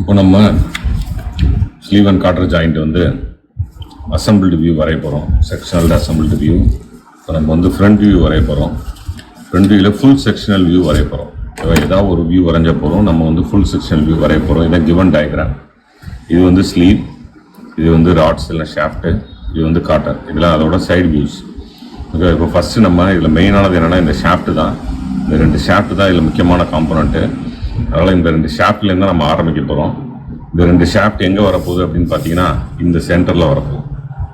இப்போ நம்ம sleeve and Carter joint வந்து அசம்பிள்டு வியூ வரைய போகிறோம். Sectional assembled view. இப்போ நம்ம வந்து ஃப்ரண்ட் வியூ வரைய போகிறோம். ஃப்ரண்ட் வியூவில் ஃபுல் செக்ஷனல் வியூ வரைய போகிறோம். ஏதாவது ஒரு வியூ வரைஞ்ச போகிறோம். நம்ம வந்து ஃபுல் செக்ஷனல் வியூ வரைய போகிறோம். இதான் கிவன் டயக்ராம். இது வந்து ஸ்லீவ், இது வந்து ராட்ஸ் இல்லை ஷாஃப்ட்டு, இது வந்து கார்டர். இதெல்லாம் அதோட சைடு வியூஸ். ஓகே, இப்போ ஃபஸ்ட்டு நம்ம இதில் மெயினானது என்னென்னா இந்த ஷாஃப்ட்டு தான். இந்த 2 ஷாஃப்ட்டு தான் இதில் முக்கியமான காம்பனண்ட்டு. அதனால் இந்த 2 ஷாஃப்ட்லேருந்து தான் நம்ம ஆரம்பிக்க போகிறோம். இந்த 2 ஷாஃப்ட் எங்கே வரப்போகுது அப்படின்னு பார்த்தீங்கன்னா இந்த சென்டரில் வரப்போகுது.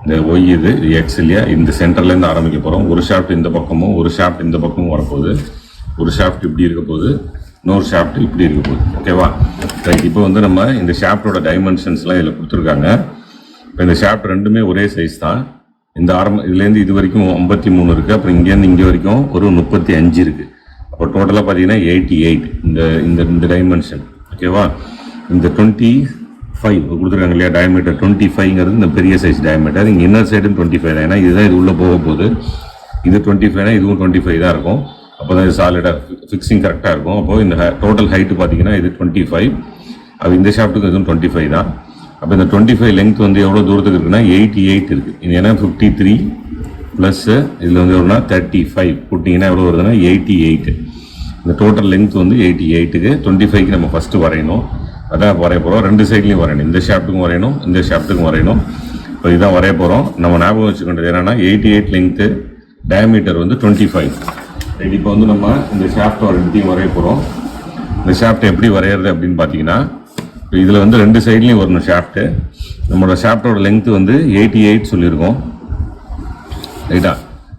இந்த ஒய் இது எக்ஸ் இல்லையா, இந்த சென்டர்லேருந்து ஆரம்பிக்க போகிறோம். ஒரு ஷாஃப்ட் இந்த பக்கமும் ஒரு ஷாஃப்ட் இந்த பக்கமும் வரப்போகுது. ஒரு ஷாஃப்ட் இப்படி இருக்க போகுது, இன்னொரு ஷாஃப்ட் இப்படி இருக்க போகுது. ஓகேவா? ரைட். இப்போ வந்து நம்ம இந்த ஷாஃப்டோட டைமென்ஷன்ஸ்லாம் இதில் கொடுத்துருக்காங்க. இப்போ இந்த ஷாஃப்ட் ரெண்டுமே ஒரே சைஸ் தான். இந்த இதுலேருந்து இது வரைக்கும் 53 இருக்குது. அப்புறம் இங்கேருந்து இங்கே வரைக்கும் ஒரு 35 இருக்குது. அப்போ டோட்டலாக பார்த்தீங்கன்னா 88 இந்த டைமென்ஷன். ஓகேவா? இந்த 25 கொடுத்துருக்காங்க இல்லையா, டயமீட்டர் 25ங்கிறது இந்த பெரிய சைஸ் டயமீட்டர். இங்கே இன்னர் சைடும் 25 தான். ஏன்னா இதுதான் இது உள்ளே போக போகுது. இது 25னா இதுவும் 25 தான் இருக்கும். அப்போ தான் இது சாலிடாக ஃபிக்ஸிங் கரெக்டாக இருக்கும். அப்போது இந்த டோட்டல் ஹைட்டு பார்த்தீங்கன்னா இது 25. அது இந்த ஷாஃப்ட்டுக்கு இதுவும் 25 தான். அப்போ இந்த 25 லெங்த் வந்து எவ்வளோ தூரத்துக்கு இருக்குன்னா 88 இருக்குது. இது ஏன்னா 53 ப்ளஸ் இதில் வந்து எவ்வளோனா 35 கூட்டிங்கன்னா எவ்வளோ வருதுன்னா 88. இந்த டோட்டல் லெங்த் வந்து 88க்கு 25க்கு நம்ம ஃபஸ்ட்டு வரையணும். அதான் வரைய போகிறோம். 2 சைட்லையும் வரையணும். இந்த ஷாஃப்ட்டுக்கும் வரையணும், இந்த ஷாஃப்ட்டுக்கும் வரையணும். இப்போ இதுதான் வரைய போகிறோம். நம்ம ஞாபகம் வச்சுக்கிட்டது என்னென்னா 88 லெங்த்து, டயமீட்டர் வந்து 25. இப்போ வந்து நம்ம இந்த ஷாஃப்ட்டோட ரெண்டுத்தையும் வரைய போகிறோம். இந்த ஷாஃப்ட் எப்படி வரைகிறது அப்படின்னு பார்த்தீங்கன்னா, இப்போ இதில் வந்து 2 சைட்லேயும் வரணும் ஷாஃப்ட்டு. நம்மளோட ஷாஃப்ட்டோட லெங்த்து வந்து 88 சொல்லியிருக்கோம். ரைட்டா?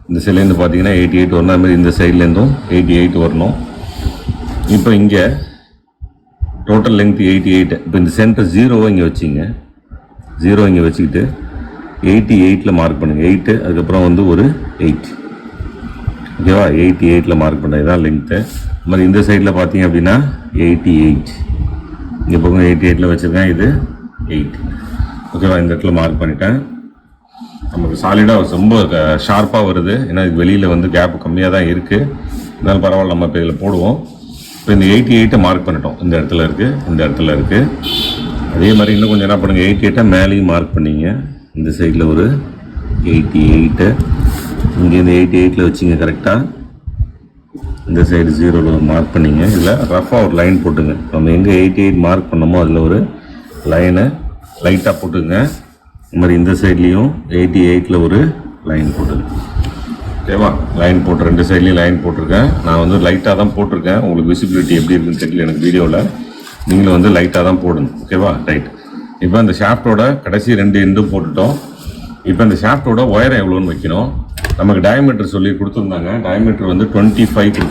இந்த சைட்லேருந்து பார்த்தீங்கன்னா 88 வரணும். அதுமாதிரி இந்த சைட்லேருந்தும் 88 வரணும். இப்போ இங்கே டோட்டல் லெங்த் 88. இப்போ இந்த சென்டர் 0 இங்கே வச்சிங்க. 0 இங்கே வச்சுக்கிட்டு 88ல் மார்க் பண்ணுங்கள். 8 அதுக்கப்புறம் வந்து ஒரு 8. ஓகேவா? 88ல் மார்க் பண்ணுறது இதுதான் லெங்க்த்து. இது மாதிரி இந்த சைடில் பார்த்தீங்க அப்படின்னா 88. இங்கே பக்கம் 88ல் வச்சுருக்கேன். இது 8. ஓகேவா? இந்த இடத்துல மார்க் பண்ணிட்டேன். நமக்கு சாலிடாக ரொம்ப ஷார்ப்பாக வருது. ஏன்னா இது வெளியில் வந்து கேப் கம்மியாக தான் இருக்குது. இருந்தாலும் பரவாயில்ல, நம்ம இப்போ இதில் போடுவோம். இப்போ இந்த 88 மார்க் பண்ணிட்டோம். இந்த இடத்துல இருக்குது, இந்த இடத்துல இருக்குது. அதே மாதிரி இன்னும் கொஞ்சம் என்ன பண்ணுங்கள், 88 மேலேயும் மார்க் பண்ணிங்க. இந்த சைடில் ஒரு 88, இங்கேருந்து 88ல் வச்சிங்க கரெக்டாக. இந்த சைடு 0ல் மார்க் பண்ணிங்க. இதில் ரஃபாக ஒரு லைன் போட்டுங்க. நம்ம எங்கே 88 மார்க் பண்ணோமோ அதில் ஒரு லைனை லைட்டாக போட்டுங்க. இந்த மாதிரி இந்த சைட்லேயும் 88ல் ஒரு லைன் போட்டுங்க. ஓகேவா? லைன் போட்டு 2 சைட்லேயும் லைன் போட்டிருக்கேன். நான் வந்து லைட்டாக தான் போட்டிருக்கேன். உங்களுக்கு விசிபிலிட்டி எப்படி இருக்குன்னு தெரியல எனக்கு வீடியோவில். நீங்களும் வந்து லைட்டாக தான் போடணும். ஓகேவா? ரைட். இப்போ இந்த ஷாஃப்டோட கடைசி 2 எண்டும் போட்டுட்டோம். இப்போ இந்த ஷாஃப்டோட ஒயரம் எவ்வளோன்னு வைக்கணும். நமக்கு டயமீட்டர் சொல்லி கொடுத்துருந்தாங்க. டயமீட்டர் வந்து 25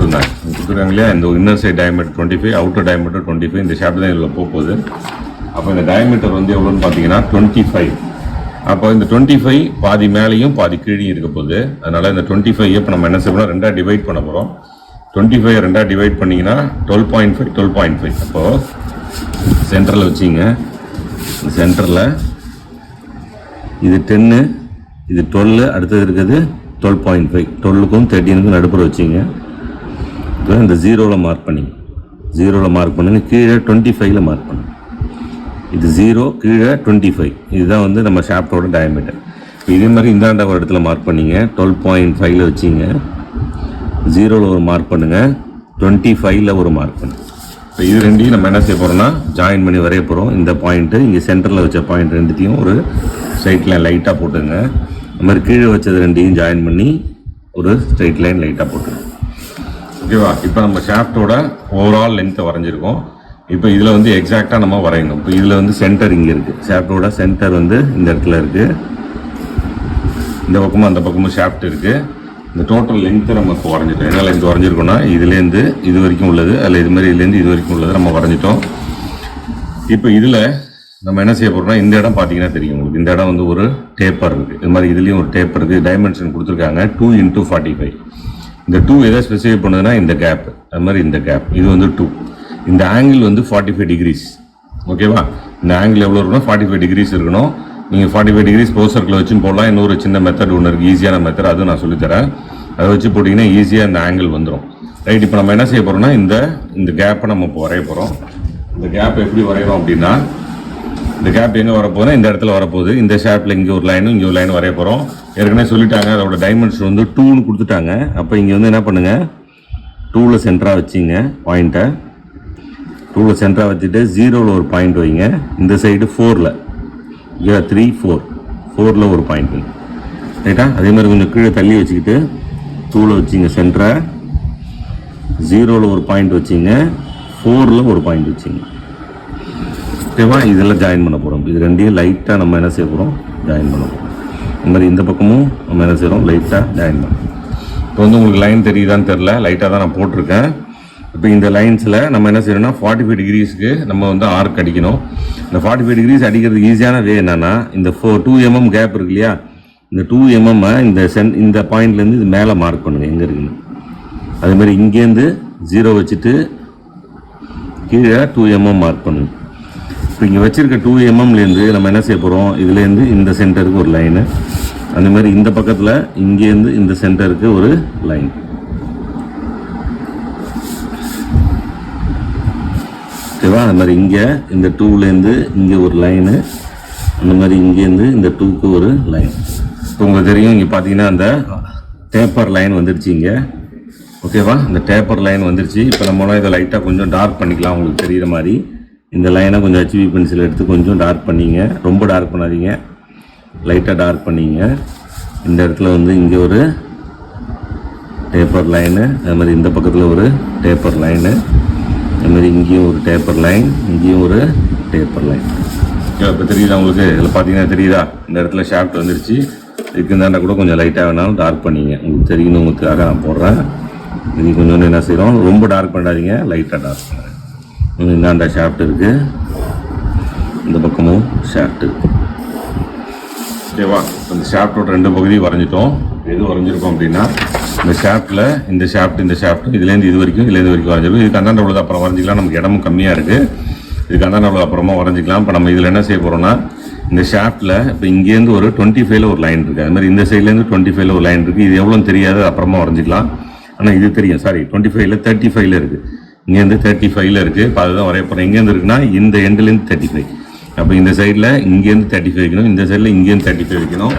கொடுத்துருக்காங்க இல்லையா. இந்த inner side diameter 25, outer diameter 25. இந்த ஷாஃப்ட் தான் இதில் போகுது. அப்போ இந்த டயமீட்டர் வந்து எவ்வளோன்னு பார்த்தீங்கன்னா 25. அப்போ இந்த 25 பாதி மேலேயும் பாதி கீழேயும் இருக்க போகுது. அதனால் இந்த 25 இப்போ நம்ம என்ன செய்யணும், 2ஆக டிவைட் பண்ண போகிறோம். 25 2ஆக டிவைட் பண்ணிங்கன்னா 12.5 12.5. அப்போது சென்டரில் வச்சிங்க. சென்டரில் இது 10, இது 12, அடுத்தது இருக்குது 12.5. 12க்கும் 13க்கும் நடுப்புற வச்சிங்க. இப்போ இந்த 0ல் மார்க் பண்ணிங்க. 0ல் மார்க் பண்ணுங்க. கீழே 25ல் மார்க் பண்ணுங்க. இது 0, கீழே 25. இதுதான் வந்து நம்ம ஷாஃப்டோட டயமீட்டர். இதே மாதிரி இந்தாண்ட ஒரு இடத்துல மார்க் பண்ணிங்க. 12.5ல் வச்சிங்க. 0ல் ஒரு மார்க் பண்ணுங்கள். 25ல் ஒரு மார்க் பண்ணுங்கள். இப்போ இது ரெண்டையும் நம்ம என்ன செய்ய போகிறோம்னா ஜாயின் பண்ணி வரைய போகிறோம். இந்த பாயிண்ட்டு இங்கே சென்டரில் வச்ச பாயிண்ட் ரெண்டுத்தையும் ஒரு ஸ்ட்ரைட் லைன் லைட்டாக போட்டுங்க. அது மாதிரி கீழே வச்சது ரெண்டையும் ஜாயின் பண்ணி ஒரு ஸ்ட்ரைட் லைன் லைட்டாக போட்டுங்க. ஓகேவா? இப்போ நம்ம ஷாஃப்டோட ஓவரால் லென்த்தை வரைஞ்சிருக்கோம். இப்போ இதில் வந்து எக்ஸாக்டாக நம்ம வரையணும். இப்போ இதில் வந்து சென்டர் இங்கே இருக்குது. ஷாஃப்டோட சென்டர் வந்து இந்த இடத்துல இருக்குது. இந்த பக்கமும் அந்த பக்கமும் ஷாஃப்ட் இருக்குது. இந்த டோட்டல் லென்த்தை நம்ம இப்போ வரைஞ்சிட்டோம். என்ன லென்த் வரைஞ்சிருக்கோம்னா இதுலேருந்து இது வரைக்கும் உள்ளது, அதில் இது மாதிரி இதுலேருந்து இது வரைக்கும் உள்ளது நம்ம வரைஞ்சிட்டோம். இப்போ இதில் நம்ம என்ன செய்ய போகிறோம்னா இந்த இடம் பார்த்தீங்கன்னா தெரியும் உங்களுக்கு. இந்த இடம் வந்து ஒரு டேப்பர் இருக்குது. இது மாதிரி இதுலேயும் ஒரு டேப்பர் இருக்குது. டைமென்ஷன் கொடுத்துருக்காங்க 2 × 45. இந்த 2 எதை ஸ்பெசிஃபை பண்ணுதுன்னா இந்த கேப், அது மாதிரி இந்த கேப் இது வந்து 2. இந்த ஆங்கிள் வந்து 45 டிகிரிஸ். ஓகேவா? இந்த ஆங்கிள் எவ்வளோ இருக்கணும், 45 டிகிரிஸ் இருக்கணும். நீங்கள் 45 டிகிரிஸ் க்ளோஸ் சர்க்கிள் வச்சும் போடலாம். இன்னொரு சின்ன மெத்தட் ஒன்று இருக்குது, ஈஸியான மெத்தட், அதுவும் நான் சொல்லித்தரேன். அதை வச்சு போட்டிங்கன்னா ஈஸியாக இந்த ஆங்கிள் வந்துடும். ரைட். இப்போ நம்ம என்ன செய்ய போகிறோம்னா இந்த கேப்பை நம்ம இப்போ வரைய போகிறோம். இந்த கேப் எப்படி வரைகிறோம் அப்படின்னா, இந்த கேப் எங்கே வரப்போகுதுன்னா இந்த இடத்துல வரப்போகுது. இந்த ஷாப்டில் இங்கே ஒரு லைனும் இங்கே ஒரு லைன் வரைய போகிறோம். ஏற்கனவே சொல்லிட்டாங்க அதோட டைமென்ஷன் வந்து 2ன்னு கொடுத்துட்டாங்க. அப்போ இங்கே வந்து என்ன பண்ணுங்கள், 2ல் சென்டராக வச்சிங்க பாயிண்ட்டை. 2ல் சென்டராக வச்சுட்டு 0ல் ஒரு பாயிண்ட் வைங்க. இந்த சைடு 4ல் 3 4 4ல் ஒரு பாயிண்ட் வைங்க. ரைட்டா? அதே மாதிரி கொஞ்சம் கீழே தள்ளி வச்சுக்கிட்டு 2ல் வச்சிங்க சென்டரை, 0ல் ஒரு பாயிண்ட் வச்சிங்க, 4ல் ஒரு பாயிண்ட் வச்சிங்க. ஓகேவா? இதெல்லாம் ஜாயின் பண்ண போகிறோம். இது ரெண்டையும் லைட்டாக நம்ம என்ன செய்ய போகிறோம், ஜாயின் பண்ண போகிறோம். இந்த மாதிரி இந்த பக்கமும் நம்ம என்ன செய்கிறோம், லைட்டாக ஜாயின் பண்ணோம். இப்போ வந்து உங்களுக்கு லைன் தெரியுதான்னு தெரில, லைட்டாக தான் நான் போட்டிருக்கேன். இப்போ இந்த லைன்ஸில் நம்ம என்ன செய்யணும்னா 45 டிகிரிஸ்க்கு நம்ம வந்து ஆர்க் அடிக்கணும். இந்த 45 டிகிரிஸ் அடிக்கிறதுக்கு ஈஸியான வே என்னென்னா, இந்த 2 mm கேப் இருக்கு இல்லையா, இந்த 2 mm இந்த பாயிண்ட்லேருந்து இது மேலே மார்க் பண்ணுங்கள் எங்கே இருக்குன்னு. அதேமாதிரி இங்கேருந்து 0 வச்சுட்டு கீழே 2 mm மார்க் பண்ணுங்க. இப்போ இங்கே வச்சுருக்க 2 mmலேருந்து நம்ம என்ன செய்ய போகிறோம், இதுலேருந்து இந்த சென்டருக்கு ஒரு லைனு, அந்த மாதிரி இந்த பக்கத்தில் இங்கேருந்து இந்த சென்டருக்கு ஒரு லைன். ஓகேவா? அந்த மாதிரி இங்கே இந்த 2லேருந்து இங்கே ஒரு லைனு, அந்த மாதிரி இங்கேருந்து இந்த 2க்கு ஒரு லைன். இப்போ உங்களுக்கு தெரியும், இங்கே பார்த்தீங்கன்னா அந்த டேப்பர் லைன் வந்துடுச்சு இங்கே. ஓகேவா? இந்த டேப்பர் லைன் வந்துடுச்சு. இப்போ நம்மளாம் இதை லைட்டாக கொஞ்சம் டார்க் பண்ணிக்கலாம். உங்களுக்கு தெரிகிற மாதிரி இந்த லைனை கொஞ்சம் HB பென்சில் எடுத்து கொஞ்சம் டார்க் பண்ணிங்க. ரொம்ப டார்க் பண்ணாதீங்க, லைட்டாக டார்க் பண்ணிங்க. இந்த இடத்துல வந்து இங்கே ஒரு டேப்பர் லைனு, அது மாதிரி இந்த பக்கத்தில் ஒரு டேப்பர் லைனு, அது மாதிரி இங்கேயும் ஒரு டேப்பர் லைன், இங்கேயும் ஒரு டேப்பர் லைன். இப்போ தெரியுதா உங்களுக்கு? இதில் பார்த்தீங்கன்னா தெரியுதா, இந்த இடத்துல ஷாஃப்ட் வந்துருச்சு. இதுக்கு இருந்தாண்டா கூட கொஞ்சம் லைட்டாக வேணாலும் டார்க் பண்ணிங்க. உங்களுக்கு தெரியணுங்கிறதுக்காக நான் போடுறேன். இது கொஞ்சம் என்ன செய்கிறோம், ரொம்ப டார்க் பண்ணாதீங்க, லைட்டாக டார்க் பண்ணுறேன். இந்தாண்டா ஷாஃப்ட் இருக்குது, இந்த பக்கமும் ஷாஃப்ட் இருக்குது. ஓகேவா? இந்த ஷாஃப்டோட 2 பகுதி வரைஞ்சிட்டோம். எது வரைஞ்சிருக்கோம் அப்படின்னா, இந்த ஷாஃப்ட்டில் இந்த ஷாஃப்ட் இதுலேருந்து இது வரைக்கும் வரைஞ்சிருக்கும். இதுக்கு அந்தாண்ட உள்ளது அப்புறம் வரைஞ்சிக்கலாம், நமக்கு இடமும் கம்மியாக இருக்குது. இதுக்கு அந்தாண்ட உள்ளது அப்புறமா வரைஞ்சிக்கலாம். இப்போ நம்ம இதில் என்ன செய்ய போகிறோம்னா, இந்த ஷாஃப்ட்டில் இப்போ இங்கேருந்து ஒரு 25ல் ஒரு லைன் இருக்குது, அது மாதிரி இந்த சைட்லேருந்து 25ல் ஒரு லைன் இருக்குது. இது எவ்வளோன்னு தெரியாது, அப்புறமா வரைஞ்சிக்கலாம். ஆனால் இது தெரியும், 25ல் 35ல் இருக்குது. இங்கேருந்து 35ல் இருக்குது. இப்போ அதுதான் வரைய போகிறேன். எங்கேருந்து இருக்குன்னா இந்த எண்ட்லேருந்து 35. அப்போ இந்த சைடில் இங்கேருந்து 35 வைக்கணும், இந்த சைடில் இங்கேருந்து 35 வைக்கணும்.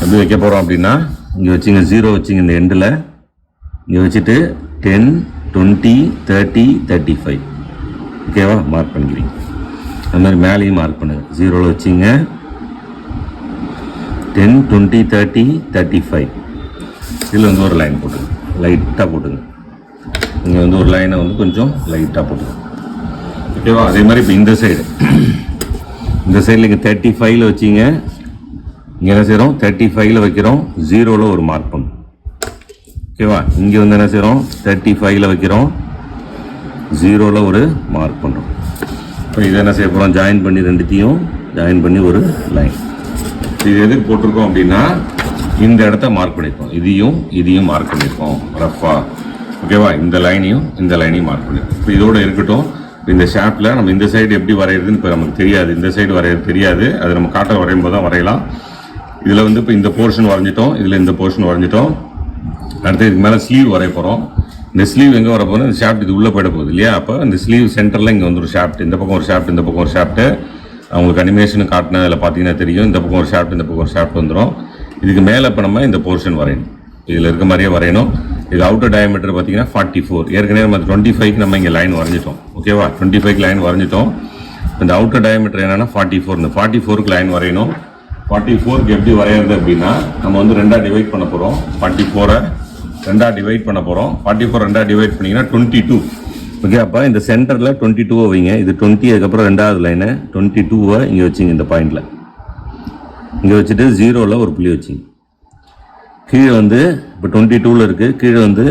எப்படி வைக்க போகிறோம் அப்படின்னா, இங்கே வச்சுங்க 0 வச்சுங்க இந்த எண்டில், இங்கே வச்சுட்டு 10 20 30 35. ஓகேவா? மார்க் பண்ணிக்கிறீங்க. அது மாதிரி மேலேயும் மார்க் பண்ணுங்க. 0ல் வச்சுங்க 10 20 30 35. இதில் வந்து ஒரு லைன் போட்டுங்க, லைட்டாக போட்டுங்க. இங்கே வந்து ஒரு லைனை வந்து கொஞ்சம் லைட்டாக போட்டுங்க. ஓகேவா? அதே மாதிரி இப்போ இந்த சைடில் இங்கே 35ல் வச்சிங்க. இங்கே என்ன செய்கிறோம், 35ல் வைக்கிறோம், 0ல் ஒரு மார்க் பண்ணும். ஓகேவா? இங்கே வந்து என்ன செய்கிறோம், 35ல் வைக்கிறோம், 0ல் ஒரு மார்க் பண்ணுறோம். இப்போ இதை என்ன செய்ய போகிறோம், ஜாயின் பண்ணி ரெண்டுத்தையும் ஜாயின் பண்ணி ஒரு லைன். இது எதுக்கு போட்டிருக்கோம் அப்படின்னா, இந்த இடத்த மார்க் பண்ணியிருக்கோம், இதையும் மார்க் பண்ணியிருக்கோம் ரஃபாக. ஓகேவா? இந்த லைனையும் மார்க் பண்ணியிருக்கோம். இப்போ இதோடு இருக்கட்டும். இந்த ஷாப்பில் நம்ம இந்த சைடு எப்படி வரைகிறதுன்னு இப்போ நமக்கு தெரியாது, இந்த சைடு வரைகிறது தெரியாது. அது நம்ம காட்ட வரையும் போது தான் வரையலாம். இதில் வந்து இப்போ இந்த போர்ஷன் வரைஞ்சிட்டோம், இதில் இந்த போர்ஷன் வரைஞ்சிட்டோம். அடுத்து இதுக்கு மேலே ஸ்லீவ் வரைய போகிறோம். இந்த ஸ்லீவ் எங்கே வர போகுது, இந்த ஷாஃப்ட் இது உள்ளே போயிட போகுது இல்லையா? அப்போ இந்த ஸ்லீவ் சென்டரில் இங்கே வந்து ஒரு ஷாஃப்ட், இந்த பக்கம் ஒரு ஷாஃப்ட், இந்த பக்கம் ஒரு ஷாஃப்ட்டு. அவங்களுக்கு அனிமேஷன் காட்டின அதில் பார்த்தீங்கன்னா தெரியும். இந்த பக்கம் ஒரு ஷாஃப்ட், இந்த பக்கம் ஒரு ஷாஃப்ட் வந்துடும். இதுக்கு மேலே இப்போ நம்ம இந்த போர்ஷன் வரையணும், இதில் இருக்க மாதிரியே வரையணும். இது அவுட்டர் டயமீட்டர் பார்த்தீங்கன்னா 44. ஏற்கனவே நம்ம 25க்கு நம்ம இங்கே லைன் வரைஞ்சிட்டோம். ஓகேவா? 25க்கு லைன் வரைஞ்சிட்டோம். இந்த அவுட்டர் டயமீட்டர் என்னென்னா 44. இந்த 44க்கு லைன் வரையணும். 44க்கு எப்படி வரைகிறது அப்படின்னா, நம்ம வந்து 2ஆக டிவைட் பண்ண போகிறோம். 44ஐ 2ஆக டிவைட் பண்ண போகிறோம். 44 2ஆக டிவைட் பண்ணிங்கன்னா 22. ஓகே? அப்போ இந்த சென்டரில் 22 வைங்க. இது 20, அதுக்கப்புறம் 2வது லைனு 22 இங்கே வச்சிங்க. இந்த பாயிண்டில் இங்கே வச்சுட்டு 0ல் ஒரு புள்ளி வச்சிங்க. கீழே வந்து இப்போ 22ல் இருக்குது, கீழே வந்து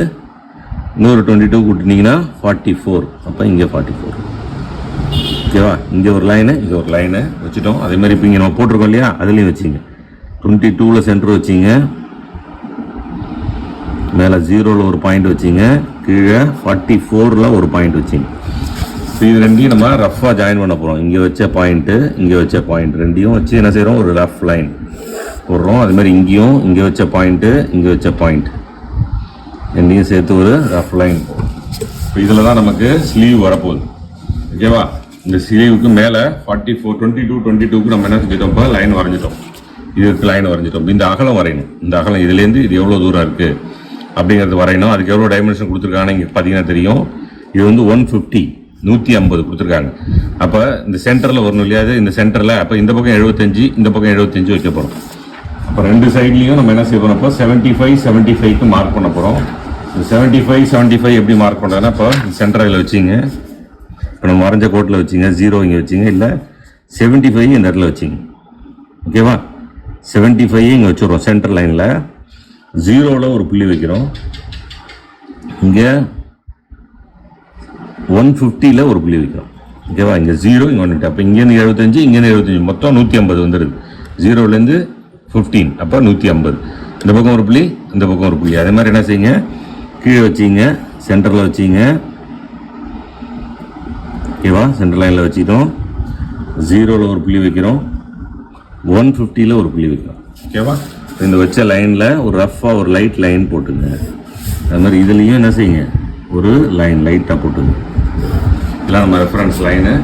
இன்னொரு 22 கூட்டினீங்கன்னா 44. அப்போ இங்கே 44. ஓகேவா? இங்கே ஒரு லைனு, இங்கே ஒரு லைனு வச்சுட்டோம். அதே மாதிரி இப்போ இங்கே நம்ம போட்டிருக்கோம் இல்லையா, அதுலேயும் வச்சிங்க. 22ல் சென்டர் வச்சிங்க, மேலே 0ல் ஒரு பாயிண்ட் வச்சிங்க, கீழே 44ல் ஒரு பாயிண்ட் வச்சிங்க. ஸோ இது ரெண்டையும் நம்ம ரஃபாக ஜாயின் பண்ண போகிறோம். இங்கே வச்ச பாயிண்ட்டு, இங்கே வச்ச பாயிண்ட் ரெண்டையும் வச்சு என்ன செய்கிறோம், ஒரு ரஃப் லைன் போடுறோம். அது மாதிரி இங்கேயும் இங்கே வச்ச பாயிண்ட்டு, இங்கே வச்ச பாயிண்ட் ரெண்டையும் சேர்த்து ஒரு ரஃப் லைன். இப்போ இதில் தான் நமக்கு ஸ்லீவ் வரப்போகுது. ஓகேவா? இந்த ஸ்லீவுக்கு மேலே 44 22 நம்ம என்ன செஞ்சிட்டோம், இப்போ லைன் வரைஞ்சிட்டோம். இதுக்கு லைன் வரைஞ்சிட்டோம். இந்த அகலம் வரையணும். இந்த அகலம் இதுலேருந்து இது எவ்வளோ தூரம் இருக்குது அப்படிங்கிறது வரையணும். அதுக்கு எவ்வளோ டைமென்ஷன் கொடுத்துருக்காங்க இங்கே பார்த்தீங்கன்னா தெரியும். இது வந்து 150 கொடுத்துருக்காங்க. அப்போ இந்த சென்டரில் வரணும் இல்லையா? இந்த சென்டரில் அப்போ இந்த பக்கம் 75 இந்த பக்கம் 75 வைக்க போகிறோம். அப்போ ரெண்டு சைட்லேயும் நம்ம என்ன செய்ய போகிறோம், இப்போ 75 மார்க் பண்ண போகிறோம். 75 எப்படி மார்க் பண்ணுறதுன்னா, இப்போ சென்டரில் வச்சிங்க, இப்போ நம்ம வரைஞ்ச கோட்டில் வச்சிங்க, 0 இங்கே வச்சிங்க, இல்லை 75 இந்த இடத்துல வச்சிங்க. ஓகேவா? 75 இங்கே வச்சுடுறோம். சென்டர் லைனில் 0வில் ஒரு புள்ளி வைக்கிறோம். இங்கே 150ல் ஒரு புள்ளி வைக்கிறோம். ஓகேவா? இங்கே 0 இங்கே வந்துட்டு, அப்போ இங்கேருந்து 75 இங்கேருந்து 75 மொத்தம் 150 வந்துடுது. 0லேருந்து 15 அப்போ 150. இந்த பக்கம் ஒரு புள்ளி, இந்த பக்கம் ஒரு புள்ளி. அதே மாதிரி என்ன செய்யுங்க, கீழே வச்சிங்க, சென்டரில் வச்சிங்க. ஓகேவா? சென்டர் லைனில் வச்சுக்கிட்டோம். 0வில் ஒரு புள்ளி வைக்கிறோம், 150ல் ஒரு புள்ளி வைக்கிறோம். ஓகேவா? இந்த வச்ச லைனில் ஒரு ரஃப்பாக ஒரு லைட் லைன் போட்டுங்க. அது மாதிரி இதுலேயும் என்ன செய்யுங்க, ஒரு லைன் லைட்டாக போட்டுங்க. இதெல்லாம் நம்ம ரெஃபரன்ஸ் லைனு.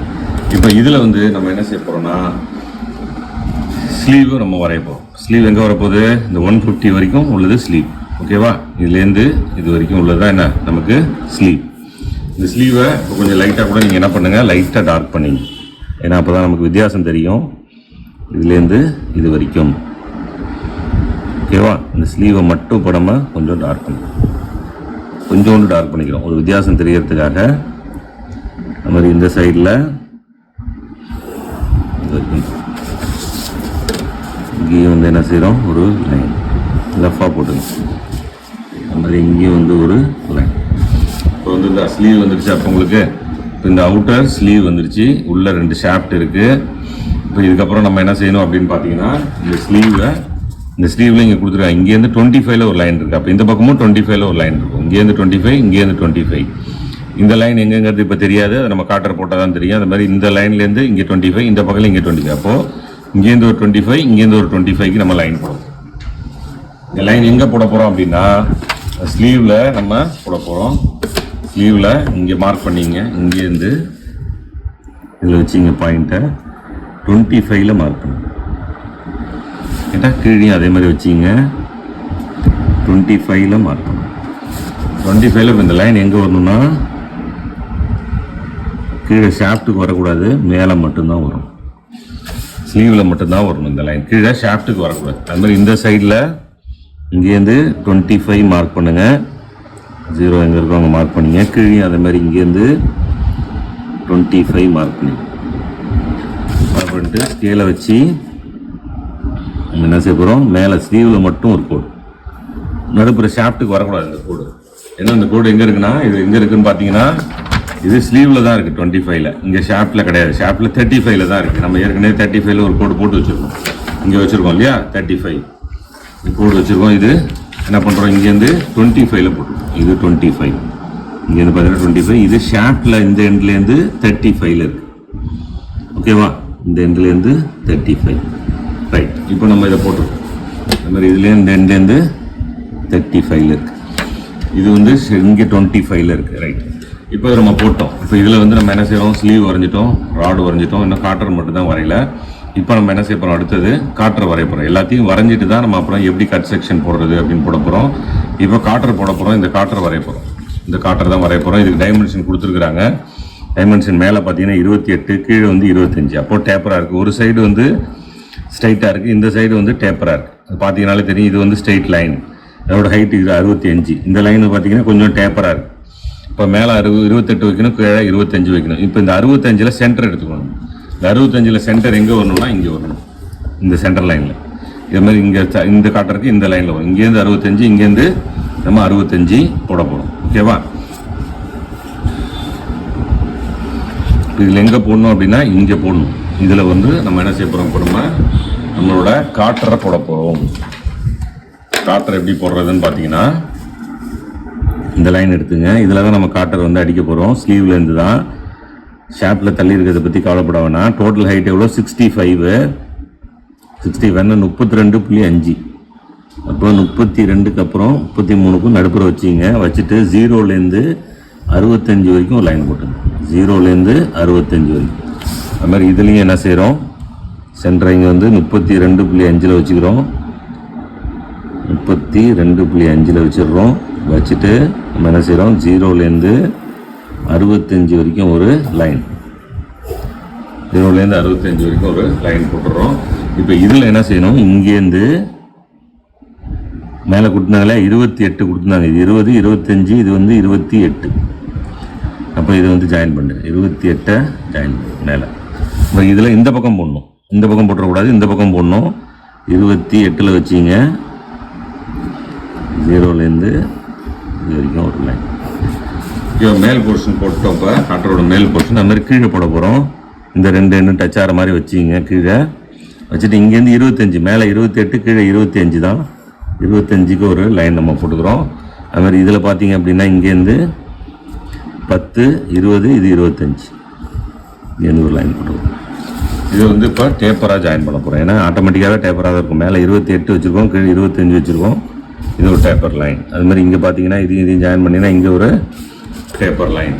இப்போ இதில் வந்து நம்ம என்ன செய்ய போகிறோம்னா, ஸ்லீவு நம்ம வரைய போகிறோம். ஸ்லீவ் எங்கே வரப்போகுது, இந்த 150 வரைக்கும் உள்ளது ஸ்லீவ். ஓகேவா? இதுலேருந்து இது வரைக்கும் உள்ளது என்ன நமக்கு ஸ்லீவ். இந்த ஸ்லீவை இப்போ கொஞ்சம் லைட்டாக கூட நீங்கள் என்ன பண்ணுங்கள், லைட்டாக டார்க் பண்ணிங்க. ஏன்னா அப்போ தான் நமக்கு வித்தியாசம் தெரியும். இதுலேருந்து இது வரைக்கும். ஓகேவா? இந்த ஸ்லீவை மட்டும் இப்போ நம்ம கொஞ்சம் டார்க் பண்ணிக்கிறோம். கொஞ்சோண்டு டார்க் பண்ணிக்கிறோம் ஒரு வித்தியாசம் தெரியறதுக்காக. அது மாதிரி இந்த சைடில் இங்கேயும் வந்து என்ன செய்கிறோம், ஒரு லைன் லெஃப்டாக போட்டுங்க. அது மாதிரி இங்கேயும் வந்து ஒரு லைன். இப்போ வந்து இந்த ஸ்லீவ் வந்துருச்சு. அப்போ உங்களுக்கு இப்போ இந்த அவுட்டர் ஸ்லீவ் வந்துருச்சு. உள்ளே 2 ஷாஃப்ட் இருக்குது. இப்போ இதுக்கப்புறம் நம்ம என்ன செய்யணும் அப்படின்னு பார்த்தீங்கன்னா, இந்த ஸ்லீவில் இங்கே கொடுத்துருக்காங்க. இங்கேருந்து 25ல் ஒரு லைன் இருக்குது. அப்போ இந்த பக்கமும் 25ல் ஒரு லைன் இருக்கும். இங்கேருந்து 25, இங்கேருந்து 25. இந்த லைன் எங்கேங்கிறது இப்போ தெரியாது, அதை நம்ம காட்டர் போட்டால் தான் தெரியும். அது மாதிரி இந்த லைன்லேருந்து இங்கே 25, இந்த பக்கத்தில் இங்கே 25. அப்போது இங்கேருந்து ஒரு 25, இங்கேருந்து ஒரு 25க்கு நம்ம லைன் போடுறோம். இந்த லைன் எங்கே போட போகிறோம் அப்படின்னா, ஸ்லீவில் நம்ம போட போகிறோம். ஸ்லீவில் இங்கே மார்க் பண்ணிங்க. இங்கேருந்து இதில் வச்சிங்க பாயிண்ட்டை 25ல் மார்க் பண்ணுங்க. ஏன்னா கீழே அதே மாதிரி வச்சிங்க 25ல் மார்க் பண்ணுங்க. 25ல் இப்போ இந்த லைன் எங்கே வரணும்னா, கீழே ஷாஃப்ட்டுக்கு வரக்கூடாது, மேலே மட்டும்தான் வரும். ஸ்லீவில் மட்டும்தான் வரணும் இந்த லைன். கீழே ஷாஃப்ட்டுக்கு வரக்கூடாது. அது மாதிரி இந்த சைடில் இங்கேருந்து 25 மார்க் பண்ணுங்கள். 0 எங்கே இருக்கோ அங்கே மார்க் பண்ணிங்க. கீழே அதே மாதிரி இங்கேருந்து 25 மார்க் பண்ணிங்க. மார்க் பண்ணிட்டு ஸ்கேலை வச்சு நம்ம என்ன செய்ய போகிறோம், மேலே ஸ்லீவில் மட்டும் ஒரு கோடு, நடுப்புற ஷாஃப்ட்டுக்கு வரக்கூடாது இந்த கோடு. ஏன்னா இந்த கோடு எங்கே இருக்குன்னா, இது எங்கே இருக்குதுன்னு பார்த்தீங்கன்னா, இது ஸ்லீவில் தான் இருக்குது 25ல். இங்கே ஷாஃப்ட்டில் கிடையாது. ஷாஃப்ட்டில் 35ல் தான் இருக்குது. நம்ம ஏற்கனவே 35ல் ஒரு கோடு போட்டு வச்சுருக்கோம். இங்கே வச்சுருக்கோம் இல்லையா, 35 கோடு வச்சுருக்கோம். இது என்ன பண்ணுறோம், இங்கேருந்து 25ல் போட்டுருக்கோம். இது 25, இங்கேருந்து பார்த்தீங்கன்னா 25. இது ஷாஃப்ட்டில் இந்த எண்ட்லேருந்து 35ல் இருக்குது. ஓகேவா? இந்த எண்ட்லேருந்து 35. ரைட். இப்போ நம்ம இதை போட்டுருக்கோம். இந்த மாதிரி இதுலேருந்து இந்த எண்ட்லேருந்து 35ல் இருக்குது. இது வந்து இங்கே 25ல் இருக்குது. ரைட். இப்போ இதை நம்ம போட்டோம். இப்போ இதில் வந்து நம்ம என்ன செய்கிறோம், ஸ்லீவ் வரைஞ்சிட்டோம், ராடு வரைஞ்சிட்டோம், இன்னும் காட்டர் மட்டும் தான் வரையல. இப்போ நம்ம என்ன செய்ய போகிறோம், அடுத்தது காட்டர் வரைய போகிறோம். எல்லாத்தையும் வரைஞ்சிட்டு தான் நம்ம அப்புறம் எப்படி கட் செக்ஷன் போடுறது அப்படின்னு போட போகிறோம். இப்போ காட்டர் போட போகிறோம். இந்த காட்டர் வரைய போகிறோம். இந்த காட்டர் தான் வரைய போகிறோம். இதுக்கு டைமென்ஷன் கொடுத்துருக்குறாங்க. டைமென்ஷன் மேலே பார்த்தீங்கன்னா 28, கீழே வந்து 25. அப்போது டேப்பராக இருக்குது. ஒரு சைடு வந்து ஸ்ட்ரைட்டாக இருக்குது, இந்த சைடு வந்து டேப்பராக இருக்குது. அது பார்த்தீங்கனாலே தெரியும். இது வந்து ஸ்ட்ரெயிட் லைன், அதோட ஹைட் இது 65. இந்த லைன் பார்த்தீங்கன்னா கொஞ்சம் டேப்பராக இருக்குது. இப்போ மேலே 28 வைக்கணும், கீழே 25 வைக்கணும். இப்போ இந்த 65ல் சென்டர் எடுத்துக்கணும். இந்த 65ல் சென்டர் எங்கே வரணும்னா இங்கே வரணும், இந்த சென்டர் லைனில். இது மாதிரி இங்கே இந்த காட்டருக்கு இந்த லைனில் வரும். இங்கேருந்து 65, இங்கேருந்து நம்ம 65 போட போகிறோம். ஓகேவா? இதில் எங்கே போடணும் அப்படின்னா இங்கே போடணும். இதில் வந்து நம்ம என்ன செய்ய போகிறோம், இப்போ நம்மளோட காட்டரை போட போகிறோம். காட்டரை எப்படி போடுறதுன்னு பார்த்தீங்கன்னா, இந்த லைன் எடுத்துங்க. இதில் தான் நம்ம காட்டர் வந்து அடிக்க போகிறோம். ஸ்லீவ்லேருந்து தான். ஷாப்பில் தள்ளி இருக்கிறத பற்றி கவலைப்பட வேணாம். டோட்டல் ஹைட் எவ்வளோ, 65. 65 32.5. அப்போ 32க்கு அப்புறம் 33க்கும் நடுப்புற வச்சிங்க. வச்சுட்டு 0லேருந்து 65 வரைக்கும் ஒரு லைன் போட்டுங்க. 0லேருந்து 65 வரைக்கும். அது மாதிரி இதுலேயும் என்ன செய்கிறோம், சென்டரை இங்கே வந்து 32.5 வச்சுக்கிறோம். 32.5 வச்சிடுறோம். வச்சுட்டு நம்ம என்ன செய்கிறோம், 0லேருந்து 65 வரைக்கும் ஒரு லைன். 0லேருந்து 65 வரைக்கும் ஒரு லைன் போட்டுடுறோம். இப்போ இதில் என்ன செய்யணும், இங்கேருந்து மேலே கொடுத்தாங்களே 28 கொடுத்துருந்தாங்க. இது 20, 25, இது வந்து 28. அப்போ இது வந்து ஜாயின் பண்ணு, 28 ஜாயின் பண்ணு மேலே. இப்போ இதில் இந்த பக்கம் போடணும், இந்த பக்கம் போட்டுறக்கூடாது, இந்த பக்கம் போடணும். 28ல் வச்சிங்க. 0லேருந்து இது வரைக்கும் ஒரு லைன். இப்போ மேல் போர்ஷன் போட்டோம். இப்போ காட்டரோட மேல் போர்ஷன் அது மாதிரி கீழே போட போகிறோம். இந்த ரெண்டு எண்ணு டச் ஆகிற மாதிரி வச்சிங்க. கீழே வச்சுட்டு இங்கேருந்து 25, மேலே 28, கீழே 25 தான். 25க்கு ஒரு லைன் நம்ம போட்டுக்கிறோம். அது மாதிரி இதில் பார்த்தீங்க அப்படின்னா இங்கேருந்து 10, 20, இது 25, இங்கேருந்து ஒரு லைன் போட்டுக்கிறோம். இது வந்து இப்போ டேப்பராக ஜாயின் பண்ண போகிறோம். ஏன்னா ஆட்டோமேட்டிக்காகவே டேப்பராக இருக்கும். மேலே 28 வச்சுருக்கோம், கீழே 25 வச்சுருக்கோம். இது ஒரு டேப்பர் லைன். அது மாதிரி இங்கே பார்த்தீங்கன்னா இதையும் ஜாயின் பண்ணிங்கன்னா இங்கே ஒரு டேப்பர் லைன்.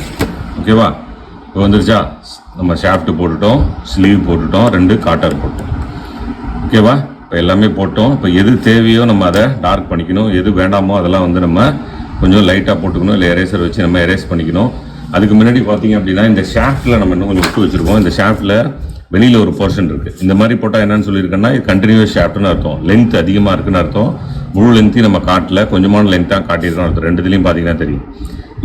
ஓகேவா? இப்போ வந்துருச்சா? நம்ம ஷாஃப்ட் போட்டுட்டோம், ஸ்லீவ் போட்டுட்டோம், 2 காட்டர் போட்டோம். ஓகேவா? இப்போ எல்லாமே போட்டோம். இப்போ எது தேவையோ நம்ம அதை டார்க் பண்ணிக்கணும், எது வேண்டாமோ அதெல்லாம் வந்து நம்ம கொஞ்சம் லைட்டாக போட்டுக்கணும், இல்லை எரேசர் வச்சு நம்ம எரேஸ் பண்ணிக்கணும். அதுக்கு முன்னாடி பார்த்தீங்க அப்படின்னா இந்த ஷாஃப்ட்டில் நம்ம இன்னும் கொஞ்சம் விட்டு வச்சுருக்கோம். இந்த ஷாஃப்ட்டில் வெளியில் ஒரு போர்ஷன் இருக்குது. இந்த மாதிரி போட்டால் என்னன்னு சொல்லியிருக்கேன்னா இது கண்டினியூஸ் ஷாஃப்ட்னு அர்த்தம். லென்த் அதிகமாக இருக்குன்னு அர்த்தம். முழு லென்த்தையும் நம்ம காட்டல, கொஞ்சமான லென்த்தாக காட்டியிருக்கோம் அர்த்தம். ரெண்டுத்துலேயும் பார்த்தீங்கன்னா தெரியும்.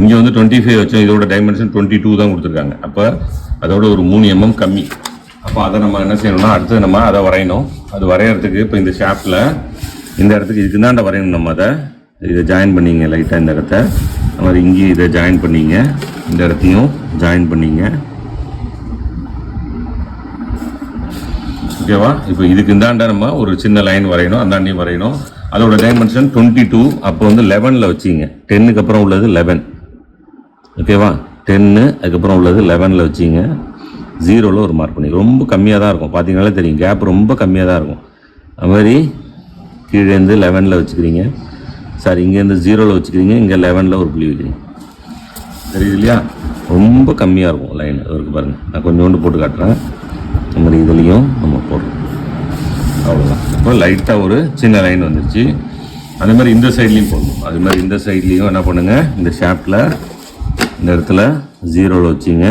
இங்கே வந்து 25 வச்சோம், இதோட டைமென்ஷன் 22 தான் கொடுத்துருக்காங்க. அப்போ அதோட ஒரு 3 mm கம்மி. அப்போ அதை நம்ம என்ன செய்யணும்னா அடுத்து நம்ம அதை வரையணும். அது வரைகிறதுக்கு இப்போ இந்த ஷாஃப்ட்டில் இந்த இடத்துக்கு இதுக்கு தாண்ட வரையணும். நம்ம இதை ஜாயின் பண்ணிங்க லைட்டாக இந்த இடத்த. அது மாதிரி இங்கேயும் இதை ஜாயின் பண்ணிங்க, இந்த இடத்தையும் ஜாயின் பண்ணிங்க. ஓகேவா? இப்போ இதுக்கு இந்தாண்ட நம்ம ஒரு சின்ன லைன் வரையணும், அந்தாண்டையும் வரையணும். அதோட டைமென்ஷன் 22. அப்போ வந்து 11ல் வச்சிங்க. 10க்கு அப்புறம் உள்ளது 11. ஓகேவா? 10 அதுக்கப்புறம் உள்ளது 11ல் வச்சிங்க. 0ல் ஒரு மார்க் பண்ணி ரொம்ப கம்மியாக தான் இருக்கும். பார்த்தீங்கன்னாலே தெரியும், கேப் ரொம்ப கம்மியாக தான் இருக்கும். அது மாதிரி கீழேருந்து 11ல் வச்சுக்கிறீங்க. சாரி, இங்கேருந்து 0ல் வச்சுக்கிறீங்க, இங்கே 11ல் ஒரு புள்ளி வைக்கிறீங்க. தெரியுது இல்லையா? ரொம்ப கம்மியாக இருக்கும் லைன். அதுக்கு பாருங்கள், நான் கொஞ்சோண்டு போட்டு காட்டுறேன். அது மாதிரி இதுலேயும் நம்ம போடுறோம். அவ்வளோதான். இப்போ லைட்டாக ஒரு சின்ன லைன் வந்துருச்சு. அதே மாதிரி இந்த சைட்லேயும் போடணும். அது மாதிரி இந்த சைட்லேயும் என்ன பண்ணுங்கள், இந்த ஷாஃப்ட்டில் இந்த இடத்துல 0ல் வச்சிங்க.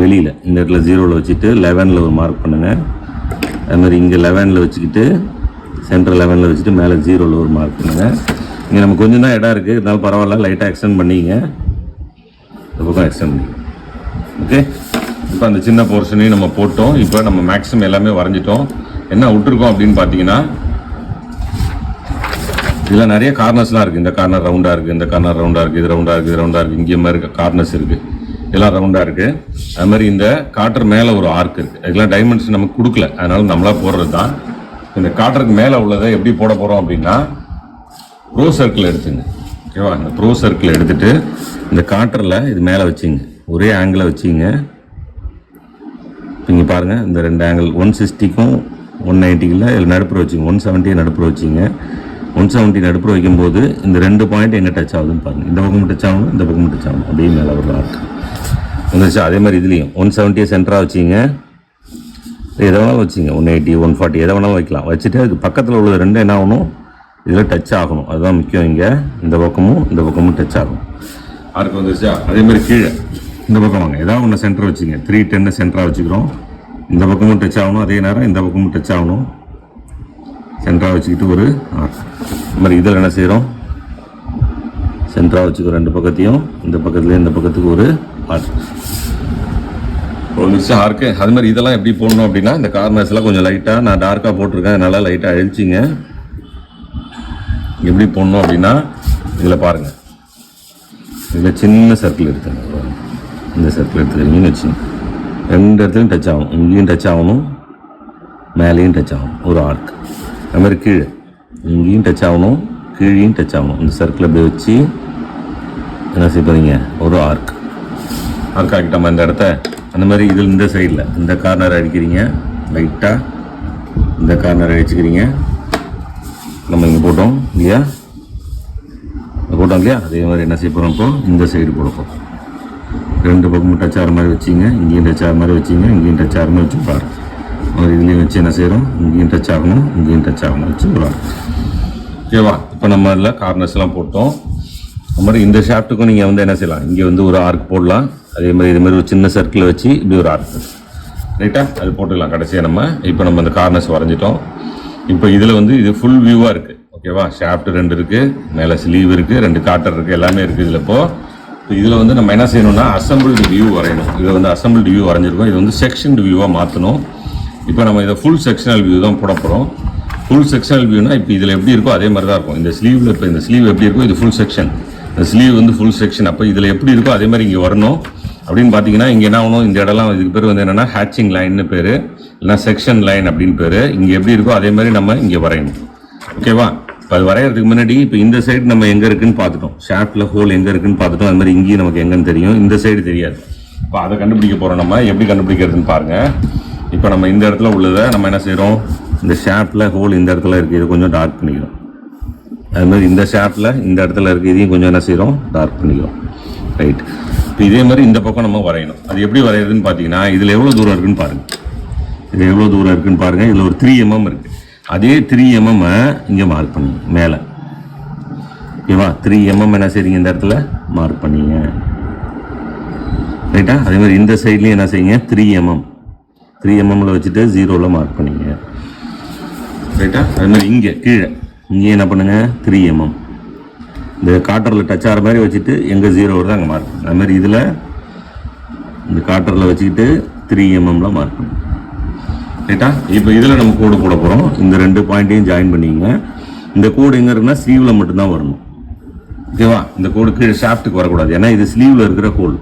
வெளியில் இந்த இடத்துல 0ல் வச்சுட்டு 11ல் ஒரு மார்க் பண்ணுங்கள். அது மாதிரி இங்கே 11ல் வச்சுக்கிட்டு சென்டர் 11ல் வச்சுட்டு மேலே 0ல் ஒரு மார்க் பண்ணுங்கள். இங்கே நம்ம கொஞ்சம் தான் இடம் இருக்குது, இருந்தாலும் பரவாயில்ல, லைட்டாக எக்ஸ்டெண்ட் பண்ணிங்க. இந்த பக்கம் எக்ஸ்டெண்ட் பண்ணிங்க. ஓகே, இப்போ அந்த சின்ன போர்ஷனையும் நம்ம போட்டோம். இப்போ நம்ம மேக்ஸிமம் எல்லாமே வரைஞ்சிட்டோம். என்ன விட்டுருக்கோம் அப்படின்னு பார்த்தீங்கன்னா இதில் நிறைய கார்னர்ஸ்லாம் இருக்குது. இந்த கார்னர் ரவுண்டாக இருக்குது, இந்த கார்னர் ரவுண்டாக இருக்குது, இது ரவுண்டாக இருக்குது, இது ரவுண்டாக இருக்குது, இங்கே மாதிரி இருக்க கார்னர்ஸ் இருக்குது, எல்லாம் ரவுண்டாக இருக்குது. அது மாதிரி இந்த காட்டர் மேலே ஒரு ஆர்க் இருக்குது. இதெல்லாம் டைமென்ஷன் நமக்கு கொடுக்கல, அதனால நம்மளா போடுறது தான். இந்த காட்டருக்கு மேலே உள்ளதை எப்படி போட போகிறோம் அப்படின்னா ப்ரோ சர்க்கிள் எடுத்துங்க. ஓகேவா? இந்த ப்ரோ சர்க்கிள் எடுத்துகிட்டு இந்த காட்டரில் இது மேலே வச்சிங்க, ஒரே ஆங்கிளில் வச்சிங்க. இங்கே பாருங்கள், இந்த 2 ஆங்கிள் 160க்கும் 190க்குள்ள இதில் நடுப்புற வச்சிங்க. 170 நடுப்புற வச்சிங்க. 170 நடுப்புற வைக்கும்போது இந்த 2 பாயிண்ட் எங்கே டச் ஆகுதுன்னு பாருங்கள். இந்த பக்கம் டச் ஆகணும், இந்த பக்கம் டச் ஆகணும். அப்படியே மேலே ஒரு ஆர்க் வந்துருச்சு. அதே மாதிரி இதுலேயும் 170 சென்டராக வச்சிங்க. எதை வேணாலும் வச்சிங்க, 180, 140 எதை வேணாலும் வைக்கலாம். வச்சுட்டு அதுக்கு பக்கத்தில் உள்ளது 2 என்ன ஆகணும், இதில் டச் ஆகணும். அதுதான் முக்கியம். இங்கே இந்த பக்கமும் டச் ஆகும். ஆர்க் வந்துருச்சா? அதேமாதிரி கீழே இந்த பக்கம் வாங்க, ஏதாவது ஒன்று சென்டர் வச்சுங்க. 310 சென்டராக வச்சுக்கிறோம். இந்த பக்கமும் டச் ஆகணும், அதே நேரம் இந்த பக்கமும் டச் ஆகணும். சென்டராக வச்சுக்கிட்டு ஒரு ஆர்க். இந்த மாதிரி இதில் என்ன செய்கிறோம், சென்டராக வச்சுக்கிறோம் 2 பக்கத்தையும். இந்த பக்கத்துலேயும் இந்த பக்கத்துக்கு ஒரு ஆர்க் வந்துருச்சு, ஆர்க்கு. அது மாதிரி இதெல்லாம் எப்படி போடணும் அப்படின்னா இந்த கார்னர்ஸ்லாம் கொஞ்சம் லைட்டாக நான் டார்க்காக போட்டிருக்கேன், அதனால் லைட்டாக அழிச்சிங்க. எப்படி போடணும் அப்படின்னா இதில் பாருங்கள், இதில் சின்ன சர்க்கிள் எடுத்துங்க. இந்த சர்க்கிள் எடுத்துக்கிறீங்கன்னு வச்சுங்க. 2 இடத்துலையும் டச் ஆகணும், இங்கேயும் டச் ஆகணும், மேலேயும் டச் ஆகணும், ஒரு ஆர்க். அது மாதிரி கீழே இங்கேயும் டச் ஆகணும், கீழேயும் டச் ஆகணும். இந்த சர்க்கிள் அப்படி வச்சு என்ன செய்ய போகிறீங்க, ஒரு ஆர்க் ஆக்கிட்டோமா இந்த இடத்த. அந்த மாதிரி இதில் இந்த சைடில் இந்த கார்னர் அடிக்கிறீங்க, லைட்டாக இந்த கார்னர் அடிச்சுக்கிறீங்க. நம்ம இங்கே போட்டோம் இல்லையா? போட்டோம் இல்லையா, அதே மாதிரி என்ன செய்ய போகிறோம், இப்போ இந்த சைடு போடுப்போம். 2 பக்கமும் டச் ஆகிற மாதிரி வச்சிங்க, இங்கேயும் டச் ஆகிற மாதிரி வச்சிங்க, இங்கேயும் டச் ஆகிற மாதிரி வச்சு பாருங்க. இதுலேயும் வச்சு என்ன செய்கிறோம், இங்கேயும் டச் ஆகணும், இங்கேயும் டச் ஆகணும் வச்சு விளாடும். ஓகேவா? இப்போ நம்ம அதில் கார்னர்ஸ்லாம் போட்டோம். அது மாதிரி இந்த ஷாஃப்ட்டுக்கும் நீங்கள் வந்து என்ன செய்யலாம், இங்கே வந்து ஒரு ஆர்க் போடலாம். அதே மாதிரி இது மாதிரி ஒரு சின்ன சர்க்கிள் வச்சு இப்படி ஒரு ஆர்க் ரைட்டா அது போட்டுக்கலாம். கடைசியாக நம்ம அந்த கார்னர்ஸ் வரைஞ்சிட்டோம். இப்போ இதில் வந்து இது ஃபுல் வியூவாக இருக்குது. ஓகேவா? ஷாஃப்ட் 2 இருக்குது, மேலே ஸ்லீவ் இருக்குது, 2 காட்டர் இருக்குது, எல்லாமே இருக்குது இதில். இப்போ இதில் வந்து நம்ம என்ன செய்யணும்னா அசம்பிள்டு வியூ வரையணும். இதை வந்து அசம்பிள்டு வியூ வரைஞ்சிருக்கோம். இது வந்து செக்ஷன் வியூவாக மாற்றணும். இப்போ நம்ம இதை ஃபுல் செக்ஷனல் வியூ தான் போட போகிறோம். ஃபுல் செக்ஷனல் வியூனா இப்போ இதில் எப்படி இருக்கோ அதே மாதிரி தான் இருக்கும். இந்த ஸ்லீவில் இப்போ இந்த ஸ்லீவ் எப்படி இருக்கோ இது ஃபுல் செக்ஷன், இந்த ஸ்லீவ் வந்து ஃபுல் செக்ஷன். அப்போ இதில் எப்படி இருக்கோ அதே மாதிரி இங்கே வரணும். அப்படின்னு பார்த்தீங்கன்னா இங்கே என்ன ஆகணும், இந்த இடம்லாம் இதுக்கு பேர் வந்து என்னென்னா ஹேட்சிங் லைன்னு பேர், இல்லைனா செக்ஷன் லைன் அப்படின்னு பேர். இங்கே எப்படி இருக்கோ அதே மாதிரி நம்ம இங்கே வரையணும். ஓகேவா? இப்போ அது வரைகிறதுக்கு முன்னாடி இப்போ இந்த சைடு நம்ம எங்கே இருக்குன்னு பார்த்துட்டோம், ஷாஃப்ட்டில் ஹோல் எங்கே இருக்குன்னு பார்த்துட்டோம். அது மாதிரி இங்கேயும் நமக்கு எங்கன்னு தெரியும், இந்த சைடு தெரியாது. இப்போ அதை கண்டுபிடிக்க போகிறோம். நம்ம எப்படி கண்டுபிடிக்கிறதுன்னு பாருங்கள். இப்போ நம்ம இந்த இடத்துல உள்ளதை நம்ம என்ன செய்கிறோம், இந்த ஷாஃப்ட்டில் ஹோல் இந்த இடத்துல இருக்குது, இது கொஞ்சம் டார்க் பண்ணிக்கிறோம். அது மாதிரி இந்த ஷாஃப்ட்டில் இந்த இடத்துல இருக்குது, இதையும் கொஞ்சம் என்ன செய்கிறோம், டார்க் பண்ணிக்கிறோம். ரைட். இப்போ இதே மாதிரி இந்த பக்கம் நம்ம வரையணும். அது எப்படி வரைகிறதுன்னு பார்த்தீங்கன்னா இதில் எவ்வளோ தூரம் இருக்குன்னு பாருங்கள். இது எவ்வளோ தூரம் இருக்குன்னு பாருங்கள். இதில் ஒரு 3 mm இருக்குது. அதே 3 mm இங்கே மார்க் பண்ணுங்க மேலே. ஓகேவா? 3 mm என்ன செய்றீங்க, இந்த இடத்துல மார்க் பண்ணிங்க. ரைட்டா? அதே மாதிரி இந்த சைட்லேயும் என்ன செய்யுங்க, 3 mm வச்சுட்டு 0ல் மார்க் பண்ணிங்க. ரைட்டா? அதே மாதிரி இங்கே கீழே இங்கே என்ன பண்ணுங்கள், 3 mm இந்த காட்டரில் டச் ஆகிற மாதிரி வச்சுட்டு எங்கே 0 வருது அங்கே மார்க் பண்ணுங்க. அது மாதிரி இதில் இந்த காட்டரில் வச்சுக்கிட்டு 3 mm மார்க் பண்ணுங்க. ரைட்டா? இப்போ இதில் நம்ம கோடு போட போகிறோம். இந்த 2 பாயிண்ட்டையும் ஜாயின் பண்ணிங்க. இந்த கோடு எங்கே இருக்குன்னா ஸ்லீவில் மட்டும்தான் வரணும். ஓகேவா? இந்த கோடு கீழே ஷாஃப்ட்டுக்கு வரக்கூடாது, ஏன்னா இது ஸ்லீவில் இருக்கிற கோடு.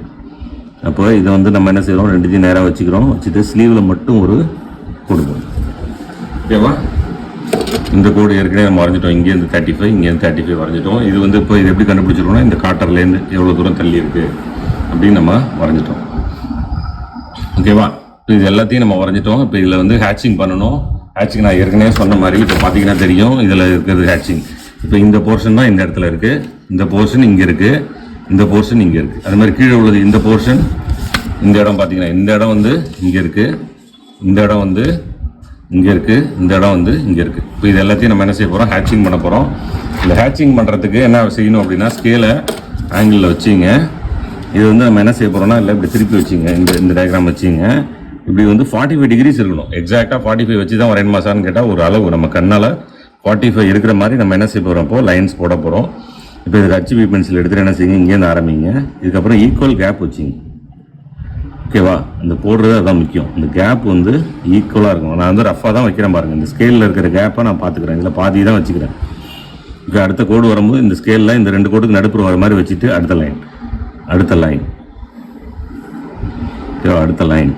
அப்போ இதை வந்து நம்ம என்ன செய்கிறோம், 2 நேராக வச்சுக்கிறோம். வச்சுட்டு ஸ்லீவில் மட்டும் ஒரு கோடு போடணும். ஓகேவா? இந்த கோடு ஏற்கனவே நம்ம வரைஞ்சிட்டோம். இங்கேருந்து 35, இங்கேருந்து 35 வரைஞ்சிட்டோம். இது வந்து இப்போ இது எப்படி கண்டுபிடிச்சிருக்கோம்னா இந்த காட்டர்லேருந்து எவ்வளோ தூரம் தள்ளி இருக்குது அப்படின்னு நம்ம வரைஞ்சிட்டோம். ஓகேவா? இப்போ இது எல்லாத்தையும் நம்ம வரைஞ்சிட்டோம். இப்போ இதில் வந்து ஹேட்சிங் பண்ணணும். ஹேட்சிங் நான் ஏற்கனவே சொன்ன மாதிரி இப்போ பார்த்தீங்கன்னா தெரியும் இதில் இருக்கிறது ஹேட்சிங். இப்போ இந்த போர்ஷன் தான் இந்த இடத்துல இருக்குது, இந்த போர்ஷன் இங்கே இருக்குது, இந்த போர்ஷன் இங்கே இருக்குது. அது மாதிரி கீழே உள்ளது இந்த போர்ஷன், இந்த இடம் பார்த்தீங்கன்னா இந்த இடம் வந்து இங்கே இருக்குது, இந்த இடம் வந்து இங்கே இருக்குது, இந்த இடம் வந்து இங்கே இருக்குது. இப்போ இது எல்லாத்தையும் நம்ம என்ன செய்ய போகிறோம், ஹேட்சிங் பண்ண போகிறோம். இந்த ஹேட்சிங் பண்ணுறதுக்கு என்ன செய்யணும் அப்படின்னா ஸ்கேலை ஆங்கிளில் வச்சுங்க. இது வந்து நம்ம என்ன செய்ய போகிறோம்னா இல்லை இப்படி திருப்பி வச்சுங்க, இந்த டயக்ராம் வச்சுங்க. இப்படி வந்து 45 டிகிரிஸ் இருக்கணும். எக்ஸாக்டாக 45 வச்சு தான் வரையணுமா சார்னு கேட்டால் ஒரு அளவு நம்ம கண்ணால் 45 இருக்கிற மாதிரி நம்ம என்ன செய்ய போகிறோம், இப்போ லைன்ஸ் போட போகிறோம். இப்போ இதுக்கு HB பென்சில் எடுத்துகிட்டு என்ன செய்யுங்க, இங்கேருந்து ஆரம்பிங்க. இதுக்கப்புறம் ஈக்குவல் கேப் வச்சுங்க. ஓகேவா? இந்த போடுறது அதான் முக்கியம். இந்த கேப் வந்து ஈக்குவலாக இருக்கும். நான் வந்து ரஃபாக தான் வைக்கிறேன் பாருங்கள். இந்த ஸ்கேலில் இருக்கிற கேப்பை நான் பார்த்துக்கிறேன், இதில் பாதி தான் வச்சுக்கிறேன். இப்போ அடுத்த கோடு வரும்போது இந்த ஸ்கேலில் இந்த 2 கோடுக்கு நடுப்புற வர மாதிரி வச்சுட்டு அடுத்த லைன், அடுத்த லைன். ஓகேவா? அடுத்த லைன்,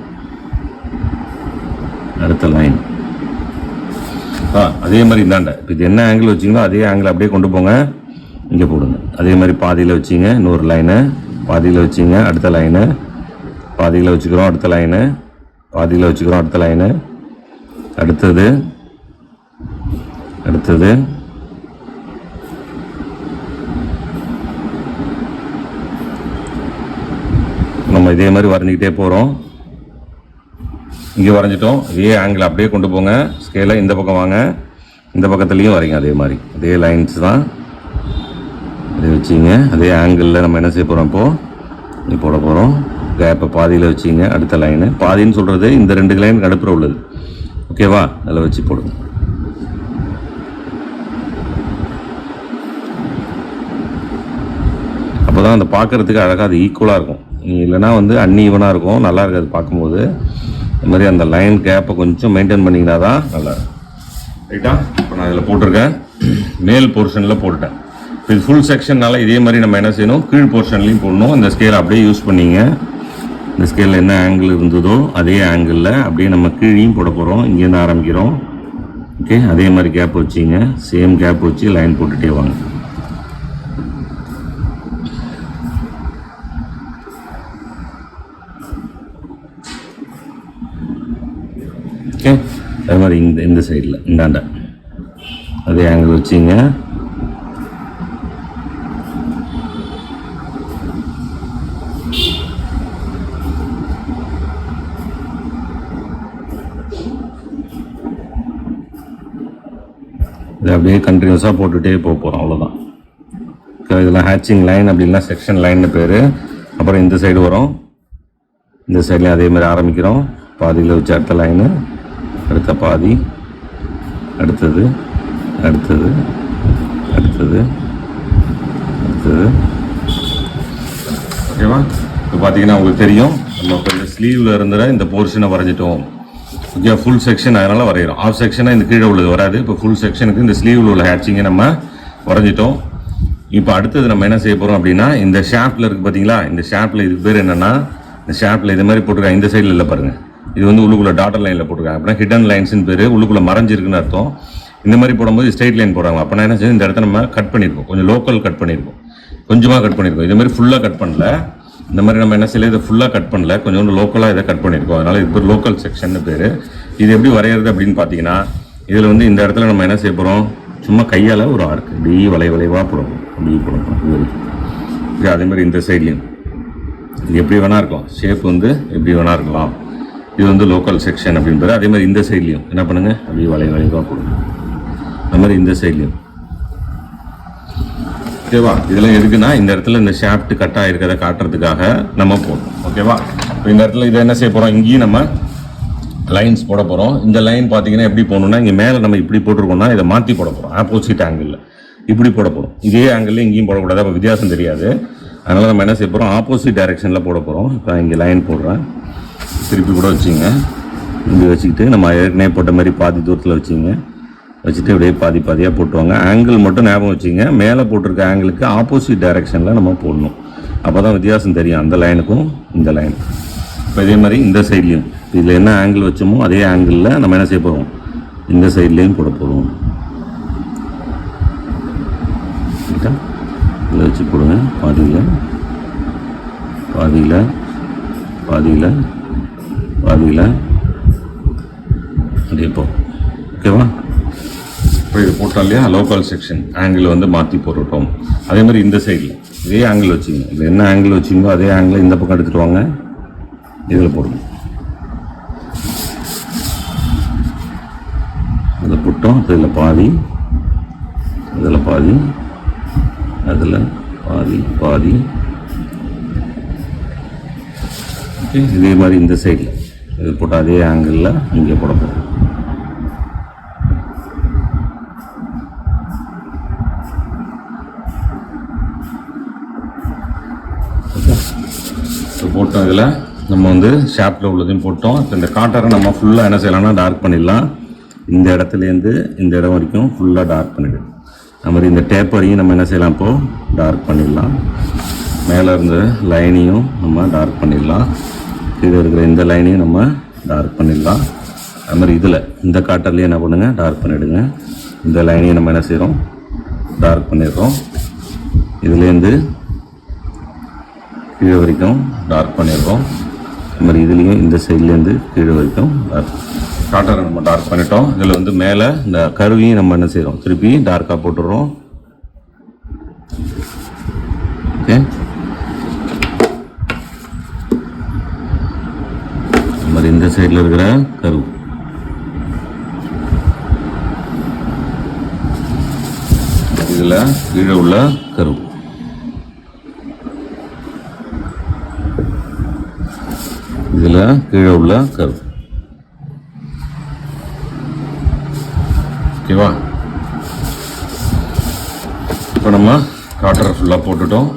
அடுத்த லைன். அதே மாதிரி இந்தாண்ட இப்போ இது என்ன ஆங்கிள் வச்சிங்களோ அதே ஆங்கிள் அப்படியே கொண்டு போங்க, இங்கே போடுங்க. அதே மாதிரி பாதியில் வச்சிங்க, இன்னொரு லைனு பாதியில் வச்சிங்க, அடுத்த லைனு பாதியில் வச்சுக்கிறோம், அடுத்த லைனு பாதியில் வச்சுக்கிறோம், அடுத்த லைனு, அடுத்தது அடுத்தது. நம்ம இதே மாதிரி வரைஞ்சிக்கிட்டே போகிறோம். இங்கே வரைஞ்சிட்டோம். இதே ஆங்கிள் அப்படியே கொண்டு போங்க, ஸ்கேலை இந்த பக்கம் வாங்க, இந்த பக்கத்துலேயும் வரைங்க. அதே மாதிரி அதே லைன்ஸ் தான், அதே வச்சிங்க. அதே ஆங்கிளில் நம்ம என்ன செய்ய போகிறோம், இப்போது இங்கே போட போகிறோம். கேப்பை பாதியில் வச்சிங்க, அடுத்த லைனு. பாதின்னு சொல்கிறது இந்த 2 லைன் நடுப்புற உள்ளது. ஓகேவா? அதில் வச்சு போடுங்க. அப்போ தான் அந்த பார்க்குறதுக்கு அழகாக அது ஈக்குவலாக இருக்கும். இல்லைனா வந்து அன்ஈவனாக இருக்கும், நல்லா இருக்காது பார்க்கும்போது. இந்த மாதிரி அந்த லைன் கேப்பை கொஞ்சம் மெயின்டைன் பண்ணிங்கன்னா தான் நல்லாயிருக்கும். ரைட்டா? இப்போ நான் இதில் போட்டிருக்கேன், மேல் போர்ஷனில் போட்டுட்டேன். இப்போ இது ஃபுல் செக்ஷன்னால இதே மாதிரி நம்ம என்ன செய்யணும், கீழ் போர்ஷன்லையும் போடணும். இந்த ஸ்கேல் அப்படியே யூஸ் பண்ணிங்க. இந்த ஸ்கேலில் என்ன ஆங்கிள் இருந்ததோ அதே ஆங்கிளில் அப்படியே நம்ம கீழையும் போட போகிறோம். இங்கேருந்து ஆரம்பிக்கிறோம். ஓகே? அதே மாதிரி கேப் வச்சிங்க, சேம் கேப் வச்சு லைன் போட்டுகிட்டே வாங்க. ஓகே? அது மாதிரி இந்த சைடில் இந்தாண்ட அதே ஆங்கிள் வச்சிங்க. இது அப்படியே கண்டினியூஸாக போட்டுகிட்டே போக போகிறோம், அவ்வளோதான். இதெல்லாம் ஹேட்சிங் லைன் அப்படின்னா செக்ஷன் லைன்னு பேர். அப்புறம் இந்த சைடு வரும், இந்த சைட்லேயும் அதே மாதிரி ஆரம்பிக்கிறோம். பாதியில் வச்சு அடுத்த லைனு, அடுத்த பாதி, அடுத்தது, அடுத்தது, அடுத்தது, அடுத்தது. ஓகேவா? இப்போ பார்த்தீங்கன்னா உங்களுக்கு தெரியும், நம்ம கொஞ்சம் ஸ்லீவில் இருந்துட இந்த போர்ஷனை வரைஞ்சிட்டோம். ஓகே, ஃபுல் செக்ஷன் அதனால் வரைகிறோம். ஆஃப் செக்ஷனாக இந்த கீழே உள்ளது வராது. இப்போ ஃபுல் செக்ஷனுக்கு இந்த ஸ்லீவில் உள்ள ஹேட்சிங்கை நம்ம வரைஞ்சிட்டோம். இப்போ அடுத்தது நம்ம என்ன செய்ய போகிறோம் அப்படின்னா, இந்த ஷாஃப்டில் இருக்குது பார்த்தீங்களா, இந்த ஷாஃப்டில் இதுக்கு பேர் என்னென்னா, இந்த ஷாஃப்டில் இது மாதிரி போட்டிருக்காங்க. இந்த சைடில் இல்லை பாருங்கள், இது வந்து உள்ளுக்குள்ளே டாட்டர் லைனில் போட்டிருக்காங்க. அப்படின்னா ஹிடன் லைன்ஸ்னு பேர், உள்ளுக்குள்ளே மறைஞ்சிருக்குன்னு அர்த்தம். இந்த மாதிரி போடும்போது ஸ்ட்ரெயிட் லைன் போடுறாங்க. அப்போ என்ன செய்யும், இந்த இடத்த நம்ம கட் பண்ணியிருக்கோம், கொஞ்சம் லோக்கல் கட் பண்ணியிருக்கோம், கொஞ்சமாக கட் பண்ணியிருக்கோம். இது மாதிரி ஃபுல்லாக கட் பண்ணல, இந்த மாதிரி நம்ம என்ன செய்யல, இதை ஃபுல்லாக கட் பண்ணல, கொஞ்சோண்டு லோக்கலாக இதை கட் பண்ணியிருக்கோம். அதனால் இது பேர் லோக்கல் செக்ஷன் பேர். இது எப்படி வரைகிறது அப்படின்னு பார்த்தீங்கன்னா, இதில் வந்து இந்த இடத்துல நம்ம என்ன செய்ய போகிறோம், சும்மா கையால் ஒரு ஆர்க்கு இப்படி வளைவாக போடணும், அப்படி போடணும். இது வரைக்கும் அதே மாதிரி இந்த சைட்லேயும் இது எப்படி வேணா இருக்கலாம், ஷேப் வந்து எப்படி வேணா இருக்கலாம். இது வந்து லோக்கல் செக்ஷன் அப்படின்னு பேர். அதே மாதிரி இந்த சைட்லேயும் என்ன பண்ணுங்கள், அப்படி வளைவாக போடுங்க. அது மாதிரி இந்த சைட்லேயும். ஓகேவா? இதெல்லாம் எதுக்குன்னா, இந்த இடத்துல இந்த ஷாஃப்ட் கட் ஆகிருக்கிறத காட்டுறதுக்காக நம்ம போடணும். ஓகேவா? இப்போ இந்த இடத்துல இதை என்ன செய்ய போகிறோம், இங்கேயும் நம்ம லைன்ஸ் போட போகிறோம். இந்த லைன் பார்த்தீங்கன்னா எப்படி போடணும்னா, இங்கே மேலே நம்ம இப்படி போட்டிருக்கோம்னா இதை மாற்றி போட போகிறோம், ஆப்போசிட் ஆங்கிளில் இப்படி போட போகிறோம். இதே ஆங்கிளில் இங்கேயும் போடக்கூடாது, அப்போ வித்தியாசம் தெரியாது. அதனால் நம்ம என்ன செய்ய போகிறோம், ஆப்போசிட் டைரெக்ஷனில் போட போகிறோம். இப்போ இங்கே லைன் போடுறேன், திருப்பி கூட வச்சுங்க, இங்கே வச்சுக்கிட்டு நம்ம ஏற்கனவே போட்ட மாதிரி பாதி தூரத்தில் வச்சுங்க, வச்சுட்டு அப்படியே பாதி பாதியாக போட்டுவாங்க. ஆங்கிள் மட்டும் ஞாபகம் வச்சுங்க, மேலே போட்டிருக்க ஆங்கிளுக்கு ஆப்போசிட் டைரெக்ஷனில் நம்ம போடணும். அப்போ தான் வித்தியாசம் தெரியும் அந்த லைனுக்கும் இந்த லைனுக்கும். இப்போ இதே மாதிரி இந்த சைட்லேயும் இதில் என்ன ஆங்கிள் வச்சோமோ அதே ஆங்கிளில் நம்ம என்ன செய்ய போகிறோம், இந்த சைட்லேயும் போட போகிறோம். இதை வச்சு போடுங்க, பாதியில் பாதியில் பாதியில் பாதியில் அப்படியே போ. ஓகேவா? இப்போ இது போட்டோம் இல்லையா, லோக்கல் செக்ஷன் ஆங்கிள் வந்து மாற்றி போட்டுட்டோம். அதே மாதிரி இந்த சைடில் இதே ஆங்கிள் வச்சுங்க, இது என்ன ஆங்கிள் வச்சிங்களோ அதே ஆங்கிள் இந்த பக்கம் எடுத்துகிட்டு வாங்க, இதில் போடுங்க. இதில் போட்டோம், இதில் பாதி, இதில் பாதி, அதில் பாதி பாதி. ஓகே, இதே மாதிரி இந்த சைடில் இது போட்ட அதே ஆங்கிளில் இங்கே போட போகிறோம். இப்போ போட்டோம், இதில் நம்ம வந்து ஷாப்பில் உள்ளதையும் போட்டோம். இப்போ இந்த காட்டரை நம்ம ஃபுல்லாக என்ன செய்யலாம்னா டார்க் பண்ணிடலாம். இந்த இடத்துலேருந்து இந்த இடம் வரைக்கும் ஃபுல்லாக டார்க் பண்ணிவிடும். அது மாதிரி இந்த டேப்பரையும் நம்ம என்ன செய்யலாம், இப்போது டார்க் பண்ணிடலாம். மேலே இருந்த லைனையும் நம்ம டார்க் பண்ணிடலாம். கீழே இருக்கிற இந்த லைனையும் நம்ம டார்க் பண்ணிடலாம். அது மாதிரி இதில் இந்த காட்டர்லேயும் என்ன பண்ணுங்கள், டார்க் பண்ணிவிடுங்க. இந்த லைனையும் நம்ம என்ன செய்கிறோம், டார்க் பண்ணிடுறோம். இதுலேருந்து கீழே வரைக்கும் டார்க் பண்ணிடுறோம். அது மாதிரி இதுலேயும் இந்த சைட்லேருந்து கீழே வரைக்கும் காட்டரை நம்ம டார்க் பண்ணிட்டோம். இதில் வந்து மேலே இந்த கருவியும் நம்ம என்ன செய்கிறோம், திருப்பி டார்க்காக போட்டுடுறோம். ஓகே, அது மாதிரி இந்த சைடில் இருக்கிற கருவு, இதில் கீழே உள்ள கருவு, இதில் கீழே உள்ள கருவு. ஓகேவா? இப்போ நம்ம காட்டரை ஃபுல்லாக போட்டுட்டோம்.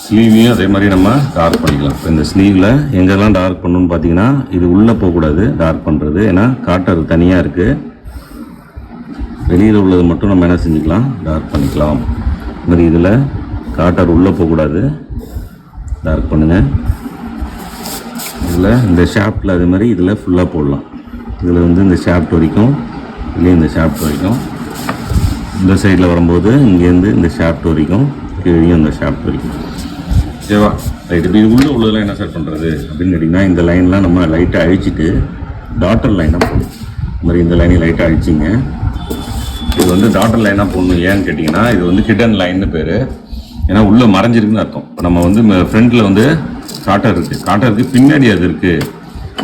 ஸ்லீவையும் அதே மாதிரி நம்ம டார்க் பண்ணிக்கலாம். இப்போ இந்த ஸ்லீவில் எங்கெல்லாம் டார்க் பண்ணணும்னு பார்த்தீங்கன்னா, இது உள்ளே போகக்கூடாது டார்க் பண்ணுறது, ஏன்னா காட்டர் தனியாக இருக்குது. வெளியில் உள்ளது மட்டும் நம்ம என்ன செஞ்சுக்கலாம், டார்க் பண்ணிக்கலாம். இது மாதிரி இதில் காட்டர் உள்ளே போகக்கூடாது, டார்க் பண்ணுங்கள். இதில் இந்த ஷாஃப்டில் அதே மாதிரி இதில் ஃபுல்லாக போடலாம். இதில் வந்து இந்த ஷாஃப்ட் வரைக்கும், இல்லையே இந்த ஷாஃப்ட் வரைக்கும், இந்த சைடில் வரும்போது இங்கேருந்து இந்த ஷாஃப்ட் வரைக்கும், கீழே இந்த ஷாஃப்ட் வரைக்கும். ஓகேவா? ரைட். இப்போ இது உள்ளே உள்ளதெல்லாம் என்ன சார் பண்ணுறது அப்படின்னு கேட்டிங்கன்னா, இந்த லைன்லாம் நம்ம லைட்டாக அழிச்சிட்டு டாட்டர் லைனாக போடணும். இந்த மாதிரி இந்த லைனையும் லைட்டாக அழிச்சிங்க. இது வந்து டாட்டர் லைனாக போடணும். ஏன்னு கேட்டிங்கன்னா, இது வந்து ஹிடன் லைன்னு பேர். ஏன்னா உள்ளே மறைஞ்சிருக்குன்னு அர்த்தம். இப்போ நம்ம வந்து ஃப்ரண்ட்டில் வந்து காட்டர் இருக்குது, காட்டருக்கு பின்னாடி அது இருக்குது,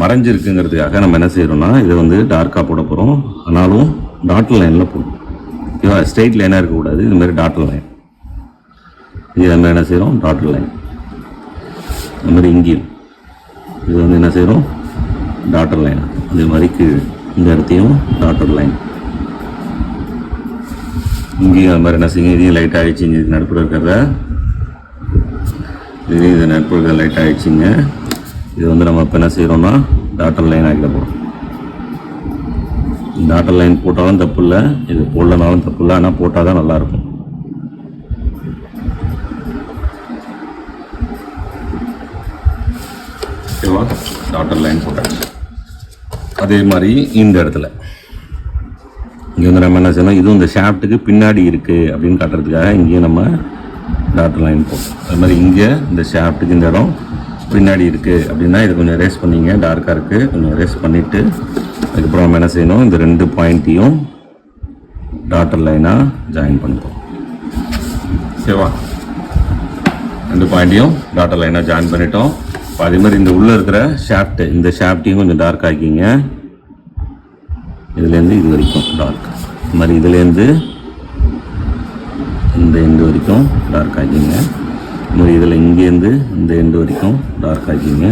மறைஞ்சிருக்குங்கிறதுக்காக நம்ம என்ன செய்கிறோம்னா, இதை வந்து டார்க்காக போட போகிறோம். ஆனாலும் டாட்டர் லைனில் போடணும். ஓகேவா? ஸ்ட்ரெயிட் லைனாக இருக்கக்கூடாது, இது மாதிரி டாட்டர் லைன். இது நம்ம என்ன செய்கிறோம்? Daughter line. அது மாதிரி இங்கேயும் இது வந்து என்ன செய்கிறோம்? Daughter line. அதே மாதிரி கீழே இந்த இடத்தையும் டாட்டர் லைன். இங்கேயும் அது மாதிரி என்ன செய்யுங்க? இதையும் லைட் ஆகிடுச்சிங்க. இது நடுப்புற இருக்கிறத இதையும் இது நடுப்புற இருக்கிறத லைட் ஆகிடுச்சிங்க. இது வந்து நம்ம இப்போ என்ன செய்கிறோம்னா டாட்டர் லைன் ஆகிட போகிறோம். டாட்டர் லைன் போட்டாலும் தப்பு இல்லை, இது போடலனாலும் தப்பு இல்லை, ஆனால் போட்டால் தான் நல்லாயிருக்கும். ஓகேவா? டாட்டர் லைன் போட்டாச்சு. அதே மாதிரி இந்த இடத்துல இங்கே வந்து நம்ம என்ன செய்யணும்? இதுவும் இந்த ஷாஃப்ட்டுக்கு பின்னாடி இருக்குது அப்படின்னு காட்டுறதுக்காக இங்கேயும் நம்ம டாட்டர் லைன் போட்டோம். அது மாதிரி இங்கே இந்த ஷாஃப்ட்டுக்கு இந்த இடம் பின்னாடி இருக்குது அப்படின்னா இதை கொஞ்சம் ரேஸ் பண்ணிங்க. டார்க்காக இருக்குது, கொஞ்சம் ரேஸ் பண்ணிவிட்டு அதுக்கப்புறம் நம்ம என்ன செய்யணும்? இந்த 2 பாயிண்ட்டையும் டாட்டர் லைனாக ஜாயின் பண்ணிப்போம். ஓகேவா? 2 பாயிண்ட்டையும் டாட்டர் லைனாக ஜாயின் பண்ணிட்டோம். இப்போ அதே மாதிரி இந்த உள்ளே இருக்கிற ஷாஃப்ட்டு, இந்த ஷாஃப்ட்டையும் கொஞ்சம் டார்க் ஆக்கிங்க. இதுலேருந்து இது வரைக்கும் டார்க். இது மாதிரி இதுலேருந்து இந்த எண்டு வரைக்கும் டார்க் ஆக்கிங்க. இது மாதிரி இதில் இங்கேருந்து இந்த எண்டு வரைக்கும் டார்க் ஆக்கிங்க.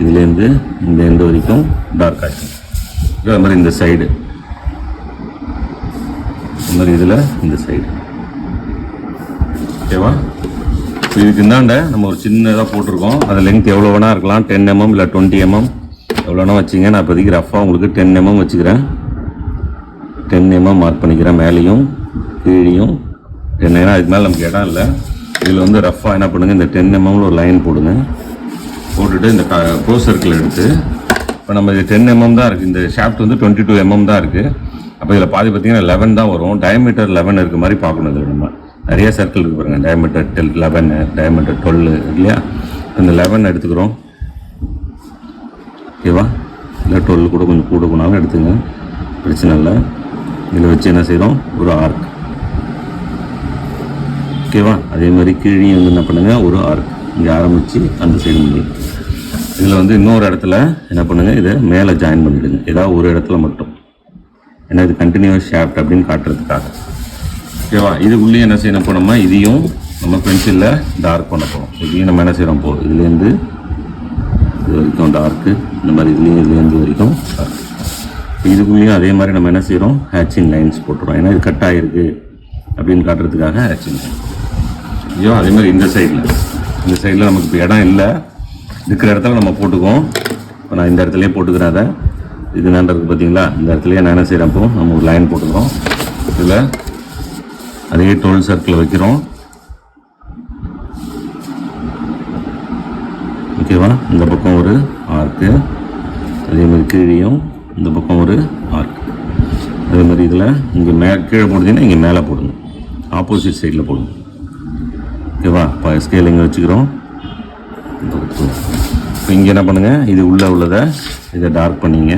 இதுலேருந்து இந்த எண்டு வரைக்கும் டார்க் ஆக்கிங்க. அது மாதிரி இந்த சைடு, இது மாதிரி இதில் இந்த சைடு. ஓகேவா? இதுக்கு இந்தாண்ட நம்ம ஒரு சின்னதாக போட்டிருக்கோம். அது லென்த் எவ்வளோ வேணால் இருக்கலாம், 10 mm இல்லை 20 mm எவ்வளோ வேணால் வச்சுங்க. நான் இப்போதைக்கு ரஃபாக உங்களுக்கு 10 mm வச்சுக்கிறேன். 10 mm மார்க் பண்ணிக்கிறேன். மேலேயும் கீழேயும் 10. ஏன்னா அதுக்கு மேலே நமக்கு இடம் இல்லை. இதில் வந்து ரஃபாக என்ன பண்ணுங்கள்? இந்த 10 mm ஒரு லைன் போடுங்க. போட்டுட்டு இந்த க்ளோ சர்க்கிள் எடுத்து, இப்போ நம்ம இது 10 mm தான் இருக்குது. இந்த ஷாஃப்ட் வந்து 22 mm தான் இருக்குது. அப்போ இதில் பாதி பார்த்தீங்கன்னா 11 தான் வரும். டயமீட்டர் 11 இருக்க மாதிரி பார்க்கணும். இதில் நம்ம நிறைய சர்க்கிள் இருக்குது பாருங்கள். டயமீட்டர் 11, டயமீட்டர் 12 இல்லையா? இந்த 11 எடுத்துக்கிறோம். ஓகேவா? இல்லை 12 கூட கொஞ்சம் கூட போனாலும் எடுத்துங்க, பிரச்சனை இல்லை. இதில் வச்சு என்ன செய்கிறோம்? ஒரு ஆர்க். ஓகேவா? அதே மாதிரி கீழே வந்து என்ன பண்ணுங்கள்? ஒரு ஆர்க் இங்கே ஆரம்பித்து அந்த சைடு முடியும். இதில் வந்து இன்னொரு இடத்துல என்ன பண்ணுங்கள்? இதை மேலே ஜாயின் பண்ணிவிடுங்க, ஏதாவது ஒரு இடத்துல மட்டும். ஏன்னா இது கண்டினியூஸ் ஷாஃப்ட் அப்படின்னு காட்டுறதுக்காக. ஓகேவா? இதுக்குள்ளேயே என்ன செய்யணும்? போனோம்னா இதையும் நம்ம பென்சிலில் டார்க் பண்ண போகிறோம். இதையும் நம்ம என்ன செய்கிறோம்? இதுலேருந்து இது வரைக்கும் டார்க்கு. இந்த மாதிரி இதுலேருந்து வரைக்கும் டார்க். இதுக்குள்ளேயும் அதே மாதிரி நம்ம என்ன செய்கிறோம்? ஹேட்சிங் லைன்ஸ் போட்டுறோம். ஏன்னா இது கட் ஆகிருக்கு அப்படின்னு காட்டுறதுக்காக ஹேட்சிங் லைன். ஐயோ, அதே மாதிரி இந்த சைடில் நமக்கு இப்போ இடம் இல்லை, இருக்கிற இடத்துல நம்ம போட்டுக்குவோம். இப்போ நான் இந்த இடத்துலையே போட்டுக்கிறேன். அதை இது என்ன இருக்குது பார்த்தீங்களா? இந்த இடத்துலையே நான் என்ன செய்கிறேன்? இப்போ நம்ம ஒரு லைன் போட்டுக்கிறோம். இதில் அதே 12 சர்க்கிள் வைக்கிறோம். ஓகேவா? இந்த பக்கம் ஒரு ஆர்க்கு, அதே மாதிரி கீழேயும் இந்த பக்கம் ஒரு ஆர்க். அதே மாதிரி இதில் இங்கே கீழே போடுறீங்கன்னா இங்கே மேலே போடுங்க, ஆப்போசிட் சைடில் போடுங்க. ஓகேவா? இப்போ ஸ்கேல் இங்கே வச்சுக்கிறோம். இப்போ இங்கே என்ன பண்ணுங்கள்? இது உள்ளதை இதை டார்க் பண்ணிங்க.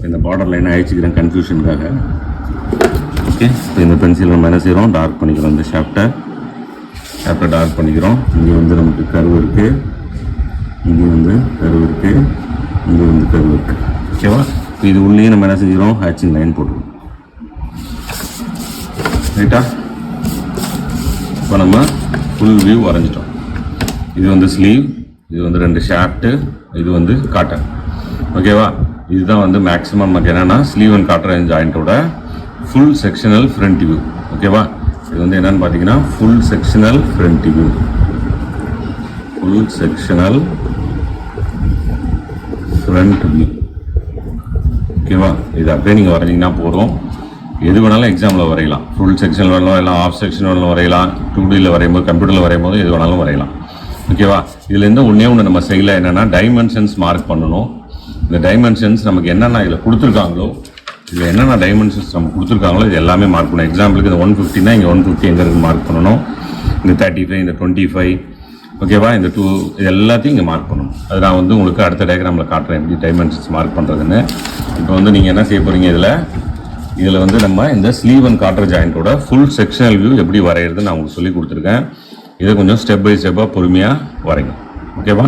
இந்த பார்டர் லைனை அழிச்சிக்கிறேன் கன்ஃபியூஷனுக்காக. ஓகே, இப்போ இந்த பென்சில் நம்ம என்ன செய்கிறோம்? டார்க் பண்ணிக்கிறோம். இந்த ஷாஃப்டை டார்க் பண்ணிக்கிறோம். இங்கே வந்து நமக்கு கர்வ் இருக்குது, இங்கே வந்து கர்வ் இருக்குது, இங்கே வந்து கர்வ் இருக்குது. ஓகேவா? இப்போ இது உள்ளேயே நம்ம என்ன செஞ்சுக்கிறோம்? ஹேட்சிங் லைன் போட்டுருவோம். ரைட்டா? இப்போ நம்ம ஃபுல் வியூ வரைஞ்சிட்டோம். இது வந்து ஸ்லீவ், இது வந்து 2 ஷாஃப்ட்டு, இது வந்து காட்டன். ஓகேவா? இதுதான் வந்து மேக்ஸிமம் நமக்கு என்னென்னா ஸ்லீவ் அண்ட் காட்டன் ஜாயிண்ட்டோட ஃபுல் செக்ஷனல் ஃப்ரண்ட் வியூ. ஓகேவா? இது வந்து என்னென்னு பார்த்தீங்கன்னா full sectional front view. Full sectional front view. ஓகேவா? இது அப்படியே நீங்கள் வரைஞ்சிங்கன்னா போதும். எது வேணாலும் எக்ஸாமில் வரையலாம். ஃபுல் செக்ஷன் வேணாலும் வரையலாம், ஆஃப் செக்ஷன் வேணாலும் வரையலாம், 2Dயில் வரையும்போது, கம்ப்யூட்டரில் வரையும்போது எது வேணாலும் வரையலாம். ஓகேவா? இதுலேருந்து ஒன்றே நம்ம சைடில் என்னென்னா டைமென்ஷன்ஸ் மார்க் பண்ணணும். இந்த டைமென்ஷன்ஸ் நமக்கு என்னென்ன இதில் கொடுத்துருக்காங்களோ, இதில் என்னென்ன டைமென்ஷன்ஸ் நம்ம கொடுத்துருக்காங்களோ இது எல்லாமே மார்க் பண்ணணும். எக்ஸாம்பிளுக்கு இந்த 150னா இங்கே 150 எங்கே இருக்குது மார்க் பண்ணணும். இந்த 35, இந்த 25, ஓகேவா? இந்த 2, இது எல்லாத்தையும் இங்கே மார்க் பண்ணணும். அது நான் வந்து உங்களுக்கு அடுத்த டயக்ராமில் காட்டுறேன் எப்படி டைமென்ஷன்ஸ் மார்க் பண்ணுறதுன்னு. இப்போ வந்து நீங்கள் என்ன செய்ய போகிறீங்க? இதில் வந்து நம்ம இந்த ஸ்லீவ் அண்ட் காட்டர் ஜாயிண்ட்டோட ஃபுல் செக்ஷனல் வியூ எப்படி வரைகிறது நான் உங்களுக்கு சொல்லி கொடுத்துருக்கேன். இதை கொஞ்சம் ஸ்டெப் பை ஸ்டெப்பாக பொறுமையாக வரைங்க. ஓகேவா?